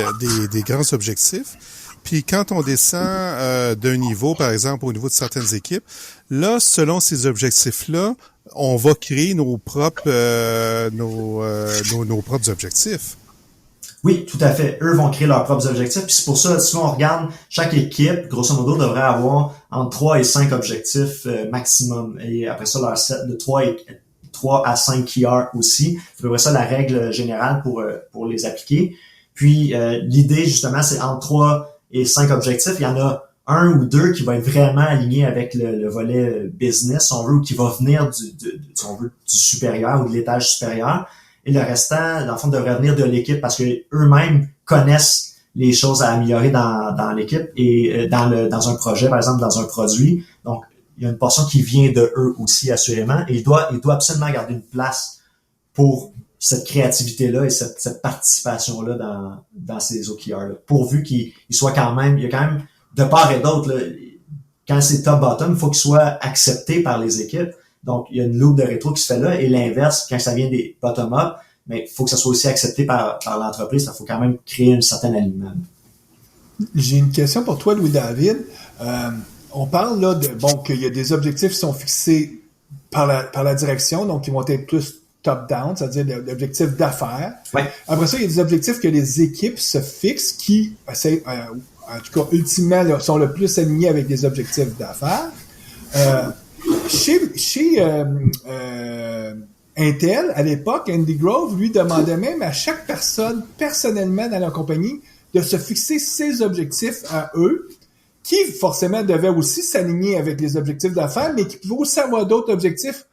grands objectifs. Puis quand on descend d'un niveau, par exemple, au niveau de certaines équipes, là, selon ces objectifs-là, on va créer nos propres objectifs. Oui, tout à fait. Eux vont créer leurs propres objectifs. Puis c'est pour ça, si on regarde, chaque équipe, grosso modo, devrait avoir entre 3 et 5 objectifs maximum. Et après ça, leur set de 3 à 5 QR aussi. C'est à peu près ça la règle générale pour les appliquer. Puis l'idée, justement, c'est entre 3 et 5 objectifs. Il y en a un ou deux qui va être vraiment aligné avec le volet business, si on veut, ou qui va venir du supérieur ou de l'étage supérieur. Et le restant, dans le fond, devrait venir de l'équipe parce que eux-mêmes connaissent les choses à améliorer dans l'équipe et dans un projet, par exemple, dans un produit. Donc, il y a une portion qui vient de eux aussi, assurément. Et il doit absolument garder une place pour cette créativité-là et cette participation-là dans ces OKR-là. Pourvu qu'il soit quand même, il y a quand même, de part et d'autre, là, quand c'est top-bottom, il faut qu'il soit accepté par les équipes. Donc, il y a une loupe de rétro qui se fait là. Et l'inverse, quand ça vient des bottom-up, mais il faut que ça soit aussi accepté par l'entreprise. Il faut quand même créer un certain alignement. J'ai une question pour toi, Louis-David. On parle là qu'il y a des objectifs qui sont fixés par la direction, donc qui vont être plus top-down, c'est-à-dire l'objectif d'affaires. Ouais. Après ça, il y a des objectifs que les équipes se fixent qui essaient, en tout cas, ultimement, là, sont le plus alignés avec des objectifs d'affaires. Chez Intel, à l'époque, Andy Grove, lui, demandait même à chaque personne, personnellement, dans la compagnie, de se fixer ses objectifs à eux, qui, forcément, devaient aussi s'aligner avec les objectifs d'affaires, mais qui pouvaient aussi avoir d'autres objectifs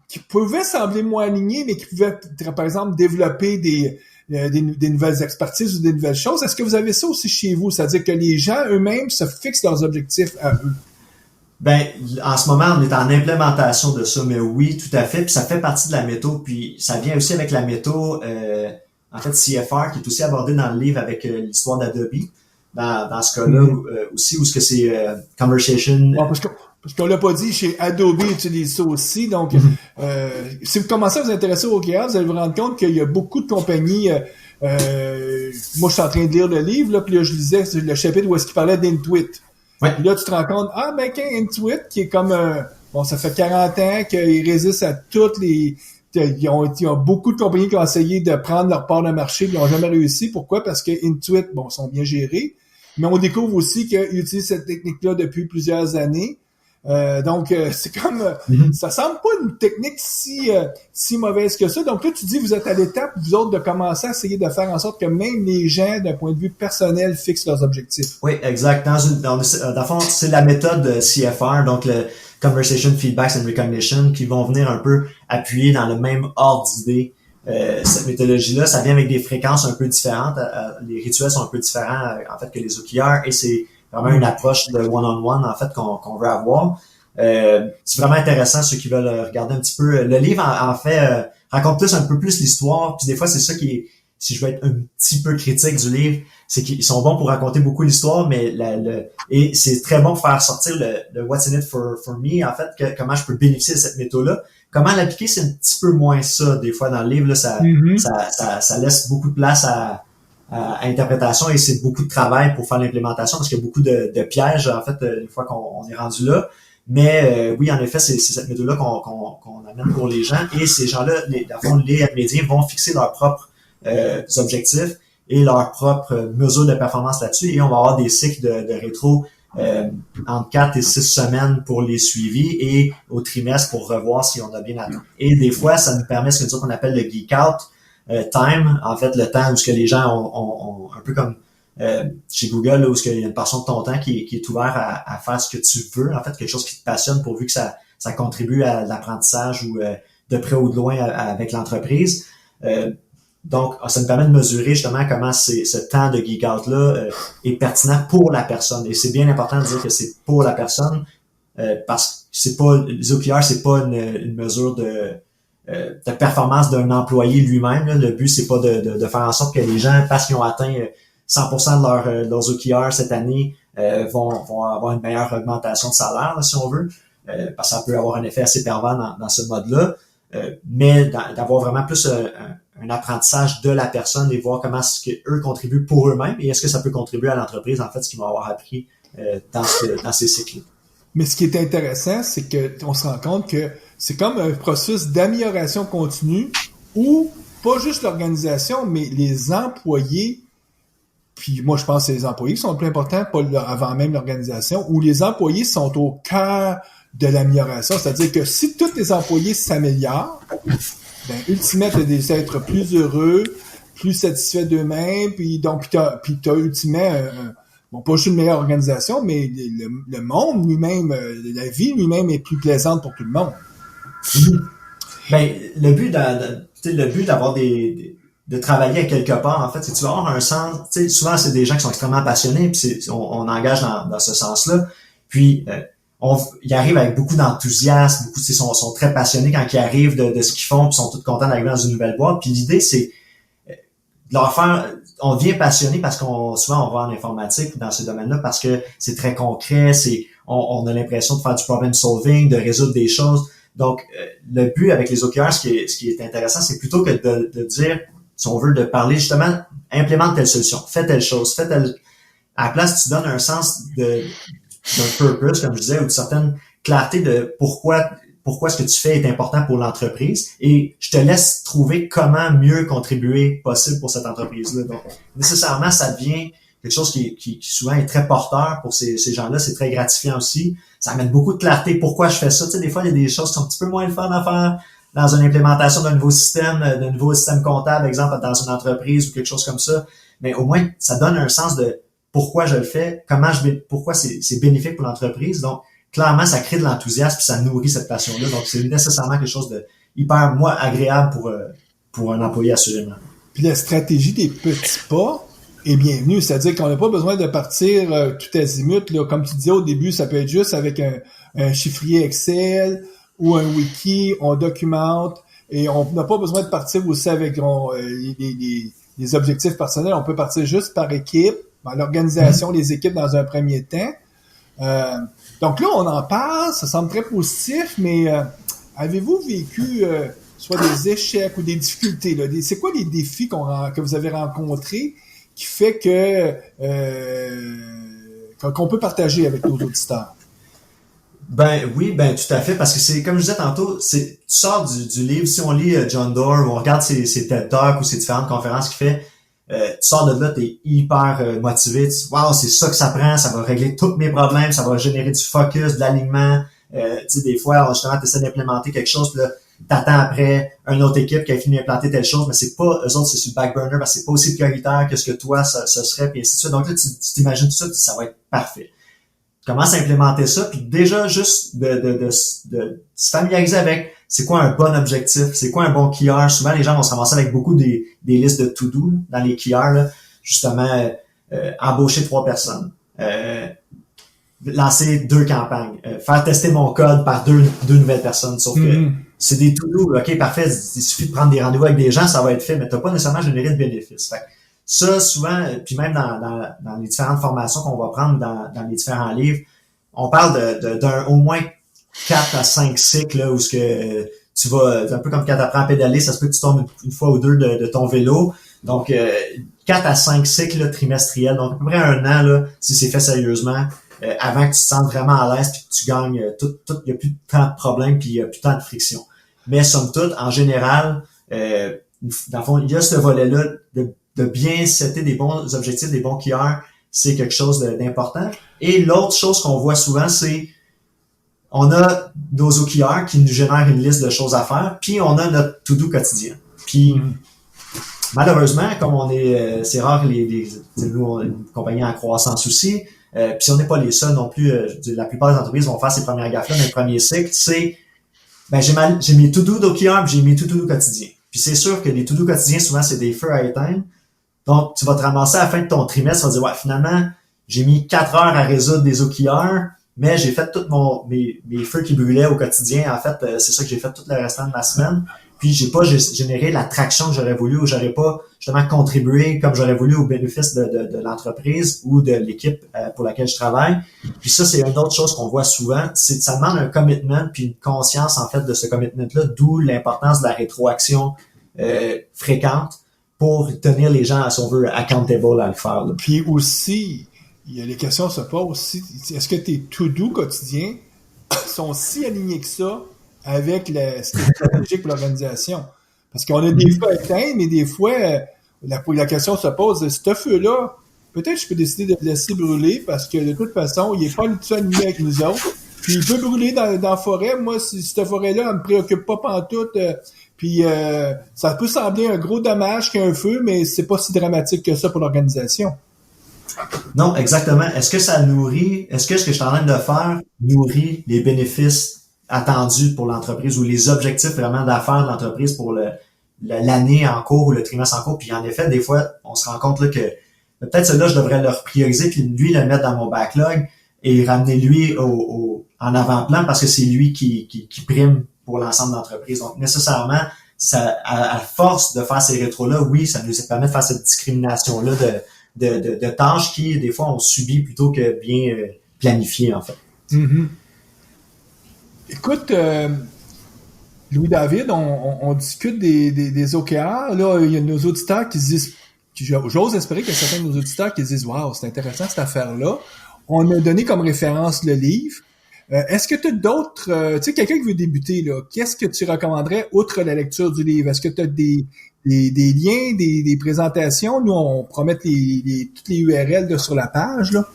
qui pouvaient sembler moins alignés, mais qui pouvaient, par exemple, développer des nouvelles expertises ou des nouvelles choses. Est-ce que vous avez ça aussi chez vous? C'est-à-dire que les gens eux-mêmes se fixent leurs objectifs à eux? Ben, en ce moment, on est en implémentation de ça, mais oui, tout à fait. Puis ça fait partie de la métho, puis ça vient aussi avec la métho, en fait, CFR, qui est aussi abordé dans le livre avec l'histoire d'Adobe. Dans ce cas-là, aussi, où ce que c'est conversation... Ouais, parce qu'on l'a pas dit, chez Adobe utilise ça aussi. Donc, si vous commencez à vous intéresser aux OKR, vous allez vous rendre compte qu'il y a beaucoup de compagnies. Moi, je suis en train de lire le livre, là, puis là, je lisais le chapitre où est-ce qu'il parlait d'Intuit. Ouais. Puis là, tu te rends compte, Intuit, qui est comme, ça fait 40 ans qu'il résiste à toutes les... Il y a beaucoup de compagnies qui ont essayé de prendre leur part de marché, ils n'ont jamais réussi. Pourquoi? Parce que Intuit, sont bien gérés. Mais on découvre aussi qu'ils utilisent cette technique-là depuis plusieurs années. Donc, c'est comme... ça semble pas une technique si mauvaise que ça. Donc là, tu dis, vous êtes à l'étape, vous autres, de commencer à essayer de faire en sorte que même les gens, d'un point de vue personnel, fixent leurs objectifs. Oui, exact. Dans le fond, c'est la méthode CFR, donc le Conversation, Feedbacks and Recognition, qui vont venir un peu appuyer dans le même ordre d'idée. Cette méthodologie-là, ça vient avec des fréquences un peu différentes. Les rituels sont un peu différents, en fait, que les OKR, et c'est vraiment une approche de one-on-one, en fait, qu'on veut avoir. C'est vraiment intéressant, ceux qui veulent regarder un petit peu. Le livre, en fait, raconte un peu plus l'histoire, puis des fois, c'est ça qui est, si je veux être un petit peu critique du livre, c'est qu'ils sont bons pour raconter beaucoup l'histoire, mais et c'est très bon pour faire sortir le what's in it for me, en fait, comment je peux bénéficier de cette méthode-là. Comment l'appliquer, c'est un petit peu moins ça. Des fois, dans le livre, là, ça laisse beaucoup de place à interprétation, et c'est beaucoup de travail pour faire l'implémentation, parce qu'il y a beaucoup de pièges, en fait, une fois qu'on est rendu là. Mais oui, en effet, c'est cette méthode-là qu'on amène pour les gens, et ces gens-là, les médias vont fixer leurs propres objectifs et leurs propres mesures de performance là-dessus, et on va avoir des cycles de rétro entre 4 et 6 semaines pour les suivis, et au trimestre pour revoir si on a bien atteint. Et des fois, ça nous permet ce qu'on appelle le geek out time, en fait, le temps où ce que les gens ont un peu comme chez Google, là, où il y a une portion de ton temps qui est ouvert à faire ce que tu veux, en fait, quelque chose qui te passionne, pourvu que ça contribue à l'apprentissage ou de près ou de loin avec l'entreprise. Donc, ça nous permet de mesurer justement comment ce temps de geek out-là est pertinent pour la personne. Et c'est bien important de dire que c'est pour la personne, parce que c'est pas, les OKR, c'est pas une mesure de performance d'un employé lui-même, là. Le but, c'est pas de faire en sorte que les gens, parce qu'ils ont atteint 100% de leurs OKR cette année, vont avoir une meilleure augmentation de salaire, là, si on veut, parce que ça peut avoir un effet assez pervers dans ce mode-là, mais d'avoir vraiment plus un apprentissage de la personne, et voir comment est-ce qu'eux contribuent pour eux-mêmes, et est-ce que ça peut contribuer à l'entreprise, en fait, ce qu'ils vont avoir appris dans ces cycles. Mais ce qui est intéressant, c'est que on se rend compte que c'est comme un processus d'amélioration continue où pas juste l'organisation, mais les employés, puis moi je pense que c'est les employés qui sont le plus importants, pas avant même l'organisation, où les employés sont au cœur de l'amélioration. C'est-à-dire que si tous les employés s'améliorent, ultimement, tu as des êtres plus heureux, plus satisfaits d'eux-mêmes, puis t'as ultimement pas juste une meilleure organisation, mais le monde lui-même, la vie lui-même est plus plaisante pour tout le monde. Ben, le but d'avoir de travailler à quelque part, en fait, c'est que tu vas avoir un sens. Tu sais, souvent, c'est des gens qui sont extrêmement passionnés, puis on engage dans ce sens-là. Puis, ils arrivent avec beaucoup d'enthousiasme, sont très passionnés quand ils arrivent de ce qu'ils font, puis sont tous contents d'arriver dans une nouvelle boîte. Puis l'idée, c'est de leur faire... On devient passionné parce souvent on va en informatique dans ce domaine-là parce que c'est très concret, on a l'impression de faire du problem solving, de résoudre des choses. Donc, le but avec les OKR, ce qui est intéressant, c'est plutôt que de dire, si on veut, de parler justement, implémente telle solution, fais telle chose, fais telle... À la place, tu donnes un sens d'un purpose, comme je disais, ou de certaine clarté de pourquoi ce que tu fais est important pour l'entreprise, et je te laisse trouver comment mieux contribuer possible pour cette entreprise-là. Donc, nécessairement, ça devient quelque chose qui souvent est très porteur pour ces gens-là. C'est très gratifiant aussi. Ça amène beaucoup de clarté. Pourquoi je fais ça? Tu sais, des fois, il y a des choses qui sont un petit peu moins le fun à faire dans une implémentation d'un nouveau système comptable, exemple, dans une entreprise ou quelque chose comme ça. Mais au moins, ça donne un sens de pourquoi je le fais, pourquoi c'est bénéfique pour l'entreprise. Donc, clairement, ça crée de l'enthousiasme puis ça nourrit cette passion-là. Donc, c'est nécessairement quelque chose de hyper, agréable pour un employé, assurément. Puis la stratégie des petits pas est bienvenue. C'est-à-dire qu'on n'a pas besoin de partir tout azimut. Là. Comme tu disais au début, ça peut être juste avec un chiffrier Excel ou un wiki, on documente, et on n'a pas besoin de partir aussi avec les objectifs personnels. On peut partir juste par équipe, par l'organisation des équipes dans un premier temps. Donc là, on en parle, ça semble très positif, mais avez-vous vécu soit des échecs ou des difficultés? Là, c'est quoi les défis que vous avez rencontrés qui fait qu'on peut partager avec nos auditeurs? Ben oui, ben tout à fait, parce que c'est comme je disais tantôt, tu sors du livre, si on lit John Doerr ou on regarde ses TED Talks ou ses différentes conférences qu'il fait, tu sors de là, t'es hyper motivé, tu dis wow, c'est ça que ça prend, ça va régler tous mes problèmes, ça va générer du focus, de l'alignement. Tu sais, des fois, justement, t'essaies d'implémenter quelque chose, puis là, t'attends après une autre équipe qui a fini d'implanter telle chose, mais c'est pas, eux autres, c'est sur le back burner, parce que c'est pas aussi prioritaire que ce que toi, ça serait, puis ainsi de suite. Donc là, tu t'imagines tout ça, puis ça va être parfait. Commence à implémenter ça, puis déjà juste de se familiariser avec c'est quoi un bon objectif, c'est quoi un bon KR. Souvent, les gens vont se ramasser avec beaucoup des listes de to-do dans les KR, là. Justement, embaucher 3 personnes, lancer 2 campagnes, faire tester mon code par deux nouvelles personnes. Sauf que c'est des to-do, ok, parfait, il suffit de prendre des rendez-vous avec des gens, ça va être fait, mais t'as pas nécessairement généré de bénéfices. Fait que ça, souvent, puis même dans les différentes formations qu'on va prendre dans les différents livres, on parle d'un au moins 4 à 5 cycles là, où ce que tu vas, un peu comme quand tu apprends à pédaler, ça se peut que tu tombes une fois ou deux de ton vélo. Donc, 4 à 5 cycles là, trimestriels, donc à peu près 1 an, là, si c'est fait sérieusement, avant que tu te sentes vraiment à l'aise puis que tu gagnes il n'y a plus tant de problèmes puis il n'y a plus tant de friction. Mais somme toute, en général, dans le fond, il y a ce volet-là de bien setter des bons objectifs, des bons KR, c'est quelque chose d'important. Et l'autre chose qu'on voit souvent, c'est on a nos OKR qui nous génèrent une liste de choses à faire, puis on a notre to-do quotidien. Puis malheureusement, comme on est, c'est rare que nous, on est une compagnie en croissance aussi, puis on n'est pas les seuls non plus. La plupart des entreprises vont faire ces premières gaffes-là dans le premier cycle. C'est, ben j'ai mes to-do d'OKR, puis j'ai mes to-do quotidiens. Puis c'est sûr que les to-do quotidiens, souvent, c'est des feux à éteindre. Donc, tu vas te ramasser à la fin de ton trimestre, tu vas dire, ouais, finalement, j'ai mis 4 heures à résoudre des OKR, mais j'ai fait tous mes feux qui brûlaient au quotidien. En fait, c'est ça que j'ai fait tout le restant de ma semaine. Puis, j'ai pas généré la traction que j'aurais voulu ou j'aurais pas, justement, contribué comme j'aurais voulu au bénéfice de l'entreprise ou de l'équipe pour laquelle je travaille. Puis ça, c'est une autre chose qu'on voit souvent. C'est ça demande un commitment puis une conscience, en fait, de ce commitment-là, d'où l'importance de la rétroaction fréquente pour tenir les gens, si on veut, accountable à le faire. Là. Puis aussi, les questions se posent aussi, est-ce que tes to-do quotidiens sont si alignés que ça avec ce qui est stratégique pour l'organisation? Parce qu'on a des feux à éteindre, mais des fois, la question se pose, ce feu-là, peut-être je peux décider de le laisser brûler parce que de toute façon, il n'est pas du tout aligné avec nous autres. Puis il peut brûler dans la forêt. Moi, cette forêt-là, elle me préoccupe pas pantoute. Puis ça peut sembler un gros dommage qu'un feu, mais c'est pas si dramatique que ça pour l'organisation. Non, exactement. Est-ce que ça nourrit, est-ce que ce que je suis en train de faire nourrit les bénéfices attendus pour l'entreprise ou les objectifs vraiment d'affaires de l'entreprise pour l'année en cours ou le trimestre en cours? Puis en effet, des fois, on se rend compte là, que peut-être celui-là, je devrais le prioriser puis lui le mettre dans mon backlog et ramener lui en avant-plan parce que c'est lui qui prime pour l'ensemble de l'entreprise. Donc, nécessairement, ça, à force de faire ces rétros-là, oui, ça nous permet de faire cette discrimination-là de tâches qui, des fois, on subit plutôt que bien planifiées, en fait. Mm-hmm. Écoute, Louis-David, on discute des OKR. Là, il y a nos auditeurs qui se disent, j'ose espérer qu'il y a certains de nos auditeurs qui se disent « Wow, c'est intéressant cette affaire-là ». On a donné comme référence le livre. Est-ce que tu as d'autres... tu sais, quelqu'un qui veut débuter, là, qu'est-ce que tu recommanderais outre la lecture du livre? Est-ce que tu as des liens, des présentations? Nous, on promet toutes les URL là, sur la page, là.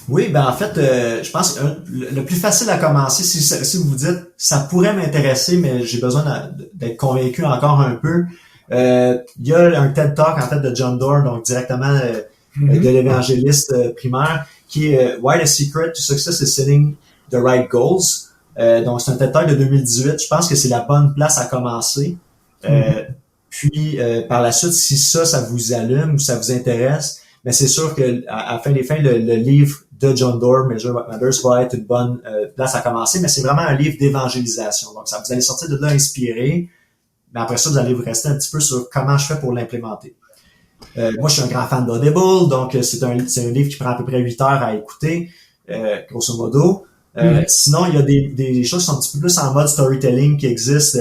Oui, ben en fait, je pense que le plus facile à commencer, si vous vous dites « Ça pourrait m'intéresser, mais j'ai besoin d'être convaincu encore un peu », il y a un TED Talk, en fait, de John Doerr, donc directement de l'évangéliste primaire, qui est Why the Secret to Success is Setting the Right Goals. Donc, c'est un TED Talk de 2018. Je pense que c'est la bonne place à commencer. Puis, par la suite, si ça vous allume ou ça vous intéresse, mais c'est sûr que à fin des fins, le livre de John Doerr, Measure What Matters, va être une bonne place à commencer, mais c'est vraiment un livre d'évangélisation. Donc, vous allez sortir de là inspiré, mais après ça, vous allez vous rester un petit peu sur comment je fais pour l'implémenter. Moi, je suis un grand fan d'Audible, donc c'est un livre qui prend à peu près 8 heures à écouter. grosso modo. Sinon, il y a des choses qui sont un petit peu plus en mode storytelling qui existent.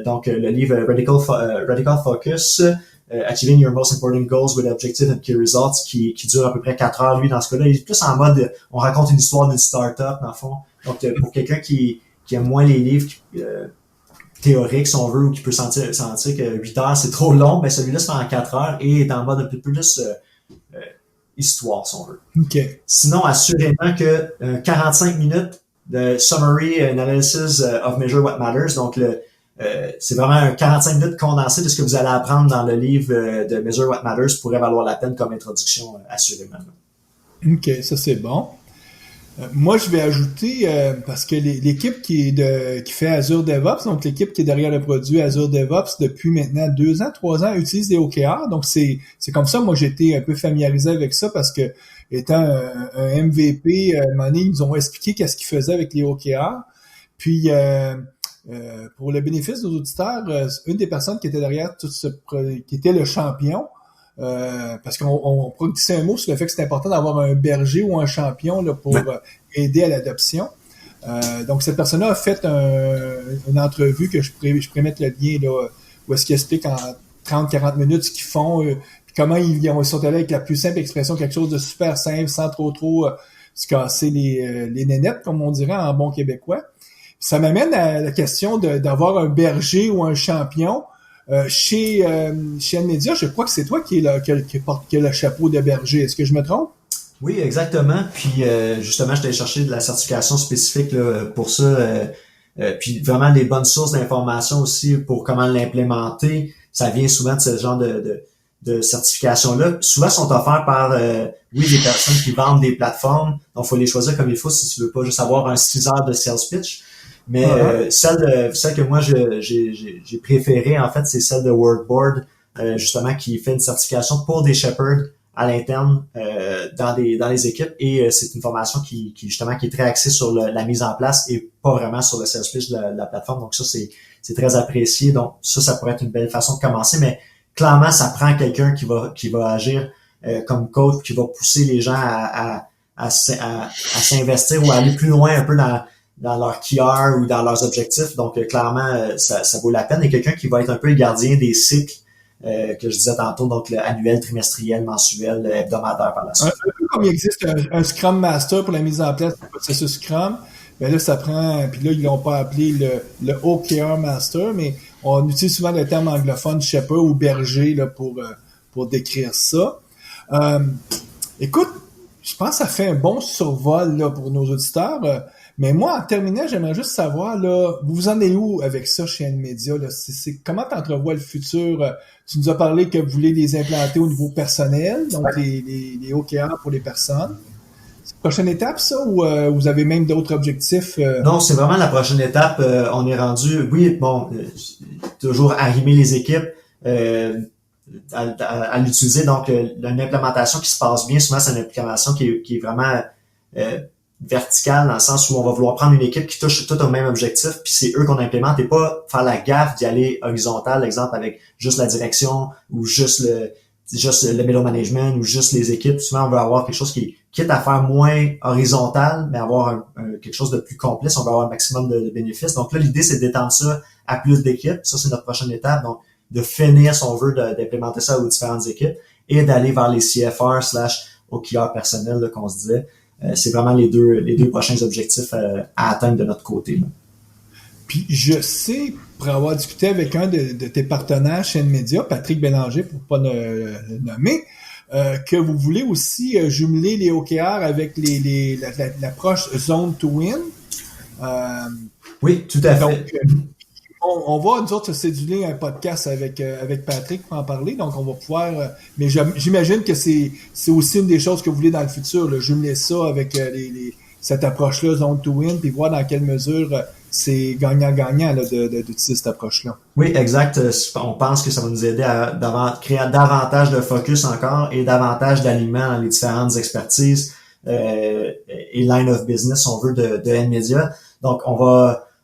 Donc, le livre Radical Focus, Achieving Your Most Important Goals with Objective and Key Results, qui dure à peu près 4 heures. Lui, dans ce cas-là, il est plus en mode, on raconte une histoire d'une start-up, dans le fond. Donc, pour quelqu'un qui aime moins les livres théoriques, si on veut, ou qui peut sentir que 8 heures, c'est trop long, ben celui-là, c'est en 4 heures et est en mode un peu plus histoire, si on veut. OK. Sinon, assurément que 45 minutes de summary analysis of measure what matters. Donc, c'est vraiment un 45 minutes condensé de ce que vous allez apprendre dans le livre de Measure What Matters pourrait valoir la peine comme introduction, assurément. OK, ça c'est bon. Moi, je vais ajouter, parce que l'équipe qui fait Azure DevOps, donc l'équipe qui est derrière le produit Azure DevOps depuis maintenant 2 ans, 3 ans, utilise des OKR. Donc, c'est comme ça, moi, j'ai été un peu familiarisé avec ça parce que, étant un MVP, à un moment donné, ils nous ont expliqué qu'est-ce qu'ils faisaient avec les OKR. Puis, pour le bénéfice des auditeurs, une des personnes qui était derrière qui était le champion, parce qu'on pourrait glisser un mot sur le fait que c'est important d'avoir un berger ou un champion là, pour aider à l'adoption. Donc, cette personne-là a fait une entrevue que je pourrais mettre le lien là, où est-ce qu'il explique en 30-40 minutes ce qu'ils font, puis comment ils sont allés avec la plus simple expression, quelque chose de super simple, sans trop se casser les nénettes, comme on dirait en bon québécois. Ça m'amène à la question d'avoir un berger ou un champion. Chez Nmedia, je crois que c'est toi qui a le chapeau de berger. Est-ce que je me trompe? Oui, exactement. Puis justement, je t'ai cherché de la certification spécifique là, pour ça. Puis vraiment des bonnes sources d'informations aussi pour comment l'implémenter. Ça vient souvent de ce genre de certification-là. Souvent, sont offerts par des personnes qui vendent des plateformes. Donc, il faut les choisir comme il faut si tu veux pas juste avoir un 6 heures de sales pitch. Mais celle que moi j'ai préférée, en fait, c'est celle de WordBoard, justement, qui fait une certification pour des shepherds à l'interne dans les équipes. Et c'est une formation qui est très axée sur la mise en place et pas vraiment sur le sales pitch de la plateforme. Donc ça, c'est très apprécié. Donc ça pourrait être une belle façon de commencer. Mais clairement, ça prend quelqu'un qui va agir comme coach, qui va pousser les gens à s'investir ou à aller plus loin un peu dans leur QR ou dans leurs objectifs. Donc, clairement, ça vaut la peine. Et quelqu'un qui va être un peu le gardien des cycles que je disais tantôt, donc le annuel, trimestriel, mensuel, hebdomadaire par la suite. Un peu comme il existe un Scrum Master pour la mise en place du processus Scrum, ben là, ça prend... Puis là, ils l'ont pas appelé le OKR Master, mais on utilise souvent le terme anglophone shepherd ou berger là, pour décrire ça. Écoute, je pense que ça fait un bon survol là, pour nos auditeurs. Mais moi, en terminant, j'aimerais juste savoir, là, vous en êtes où avec ça chez Nmedia? Là? Comment tu entrevois le futur? Tu nous as parlé que vous voulez les implanter au niveau personnel, donc les OKR pour les personnes. C'est la prochaine étape, ça, ou vous avez même d'autres objectifs? Non, c'est vraiment la prochaine étape. On est rendu, toujours arrimer les équipes à l'utiliser. Donc, une implémentation qui se passe bien, souvent, c'est une implémentation qui est vraiment... verticale dans le sens où on va vouloir prendre une équipe qui touche tout au même objectif, puis c'est eux qu'on implémente et pas faire la gaffe d'y aller horizontal, exemple avec juste la direction ou juste le middle management ou juste les équipes. Souvent, on veut avoir quelque chose qui quitte à faire moins horizontal, mais avoir quelque chose de plus complet, on veut avoir un maximum de bénéfices. Donc là, l'idée, c'est d'étendre ça à plus d'équipes. Ça, c'est notre prochaine étape. Donc, de finir, si on veut, d'implémenter ça aux différentes équipes et d'aller vers les CFR / OKR personnels là, qu'on se disait. C'est vraiment les deux prochains objectifs à atteindre de notre côté. Là. Puis je sais, pour avoir discuté avec un de tes partenaires chez Nmedia, Patrick Bélanger, pour pas le nommer, que vous voulez aussi jumeler les OKR avec l'approche Zone to Win. Oui, tout à fait. Donc, on va, nous autres, céduler un podcast avec Patrick pour en parler. Donc, on va pouvoir... mais j'imagine que c'est aussi une des choses que vous voulez dans le futur, là, jumeler ça avec cette approche-là, Zone to Win, puis voir dans quelle mesure c'est gagnant-gagnant là, d'utiliser cette approche-là. Oui, exact. On pense que ça va nous aider à créer davantage de focus encore et davantage d'alignement dans les différentes expertises et line of business, si on veut, de Nmedia. Donc,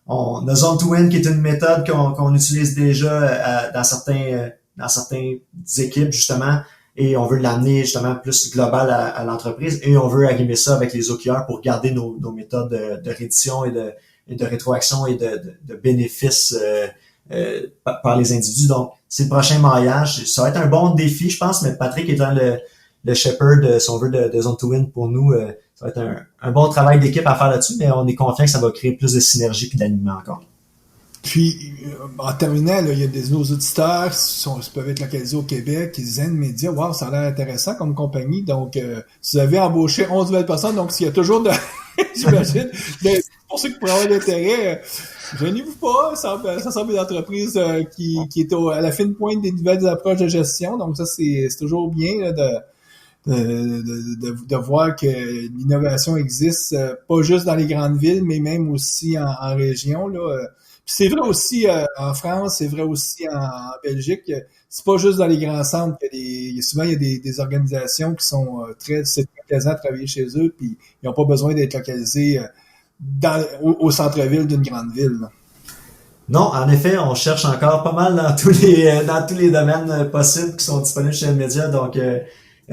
on a Zone to Win qui est une méthode qu'on utilise déjà dans certaines équipes, justement, et on veut l'amener justement plus global à l'entreprise et on veut arrimer ça avec les OKR pour garder nos méthodes de reddition et de rétroaction et de bénéfices par les individus. Donc, c'est le prochain maillage. Ça va être un bon défi, je pense, mais Patrick étant le shepherd, si on veut, de Zone to Win pour nous, ça va être un bon travail d'équipe à faire là-dessus, mais on est confiant que ça va créer plus de synergie et d'alignement encore. Puis, en terminant, là, il y a nos auditeurs qui peuvent être localisés au Québec, qui Zen Media, wow, ça a l'air intéressant comme compagnie. Donc, si vous avez embauché 11 nouvelles personnes, donc s'il y a toujours j'imagine, pour ceux qui pourraient avoir l'intérêt, gênez-vous pas, ça semble une entreprise qui est à la fine pointe des nouvelles approches de gestion. Donc, ça, c'est toujours bien là, de voir que l'innovation existe, pas juste dans les grandes villes, mais même aussi en région, là. Puis c'est vrai aussi en France, c'est vrai aussi en Belgique. C'est pas juste dans les grands centres que souvent il y a des organisations qui sont c'est très plaisant de travailler chez eux, puis ils n'ont pas besoin d'être localisés au centre-ville d'une grande ville. Là. Non, en effet, on cherche encore pas mal dans tous les domaines possibles qui sont disponibles chez Media. Donc,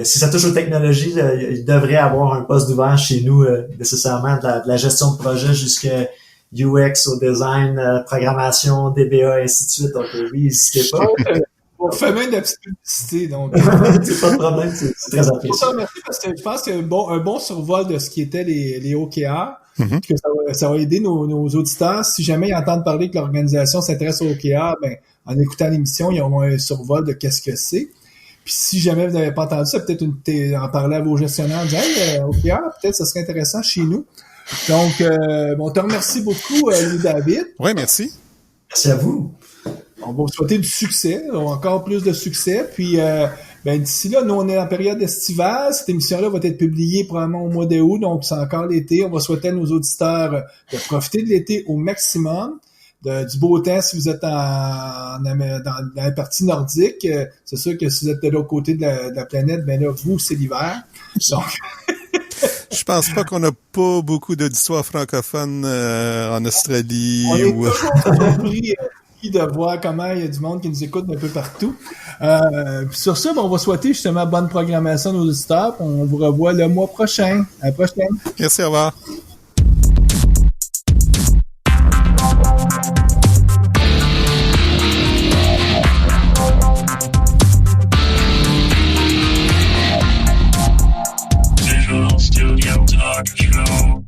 si ça touche aux technologies, il devrait avoir un poste ouvert chez nous, nécessairement de la gestion de projet jusqu'à UX, au design, programmation, DBA, ainsi de suite. Donc, oui, n'hésitez pas. On fait même de la petite publicité, donc. C'est pas de problème, c'est très apprécié. Merci parce que je pense qu'il y a un bon survol de ce qui était les OKR. Que ça va aider nos auditeurs. Si jamais ils entendent parler que l'organisation s'intéresse aux OKR, ben, en écoutant l'émission, ils auront un survol de qu'est-ce que c'est. Puis si jamais vous n'avez pas entendu ça, peut-être en parler à vos gestionnaires, dire hey, OKR, peut-être ça serait intéressant chez nous. Donc, on te remercie beaucoup, Louis David. Oui, merci. Merci à vous. On va vous souhaiter du succès, encore plus de succès. Puis, d'ici là, nous, on est en période estivale. Cette émission-là va être publiée probablement au mois d'août, donc c'est encore l'été. On va souhaiter à nos auditeurs de profiter de l'été au maximum. Du beau temps si vous êtes dans la partie nordique. C'est sûr que si vous êtes de l'autre côté de la planète, ben là, vous, c'est l'hiver. Donc... Je pense pas qu'on a pas beaucoup d'auditoires francophones en Australie. On est toujours surpris de voir comment il y a du monde qui nous écoute d'un peu partout. Sur ça, on va souhaiter justement bonne programmation à nos auditeurs. On vous revoit le mois prochain. À la prochaine. Merci, au revoir. Visual Studio Talk Show.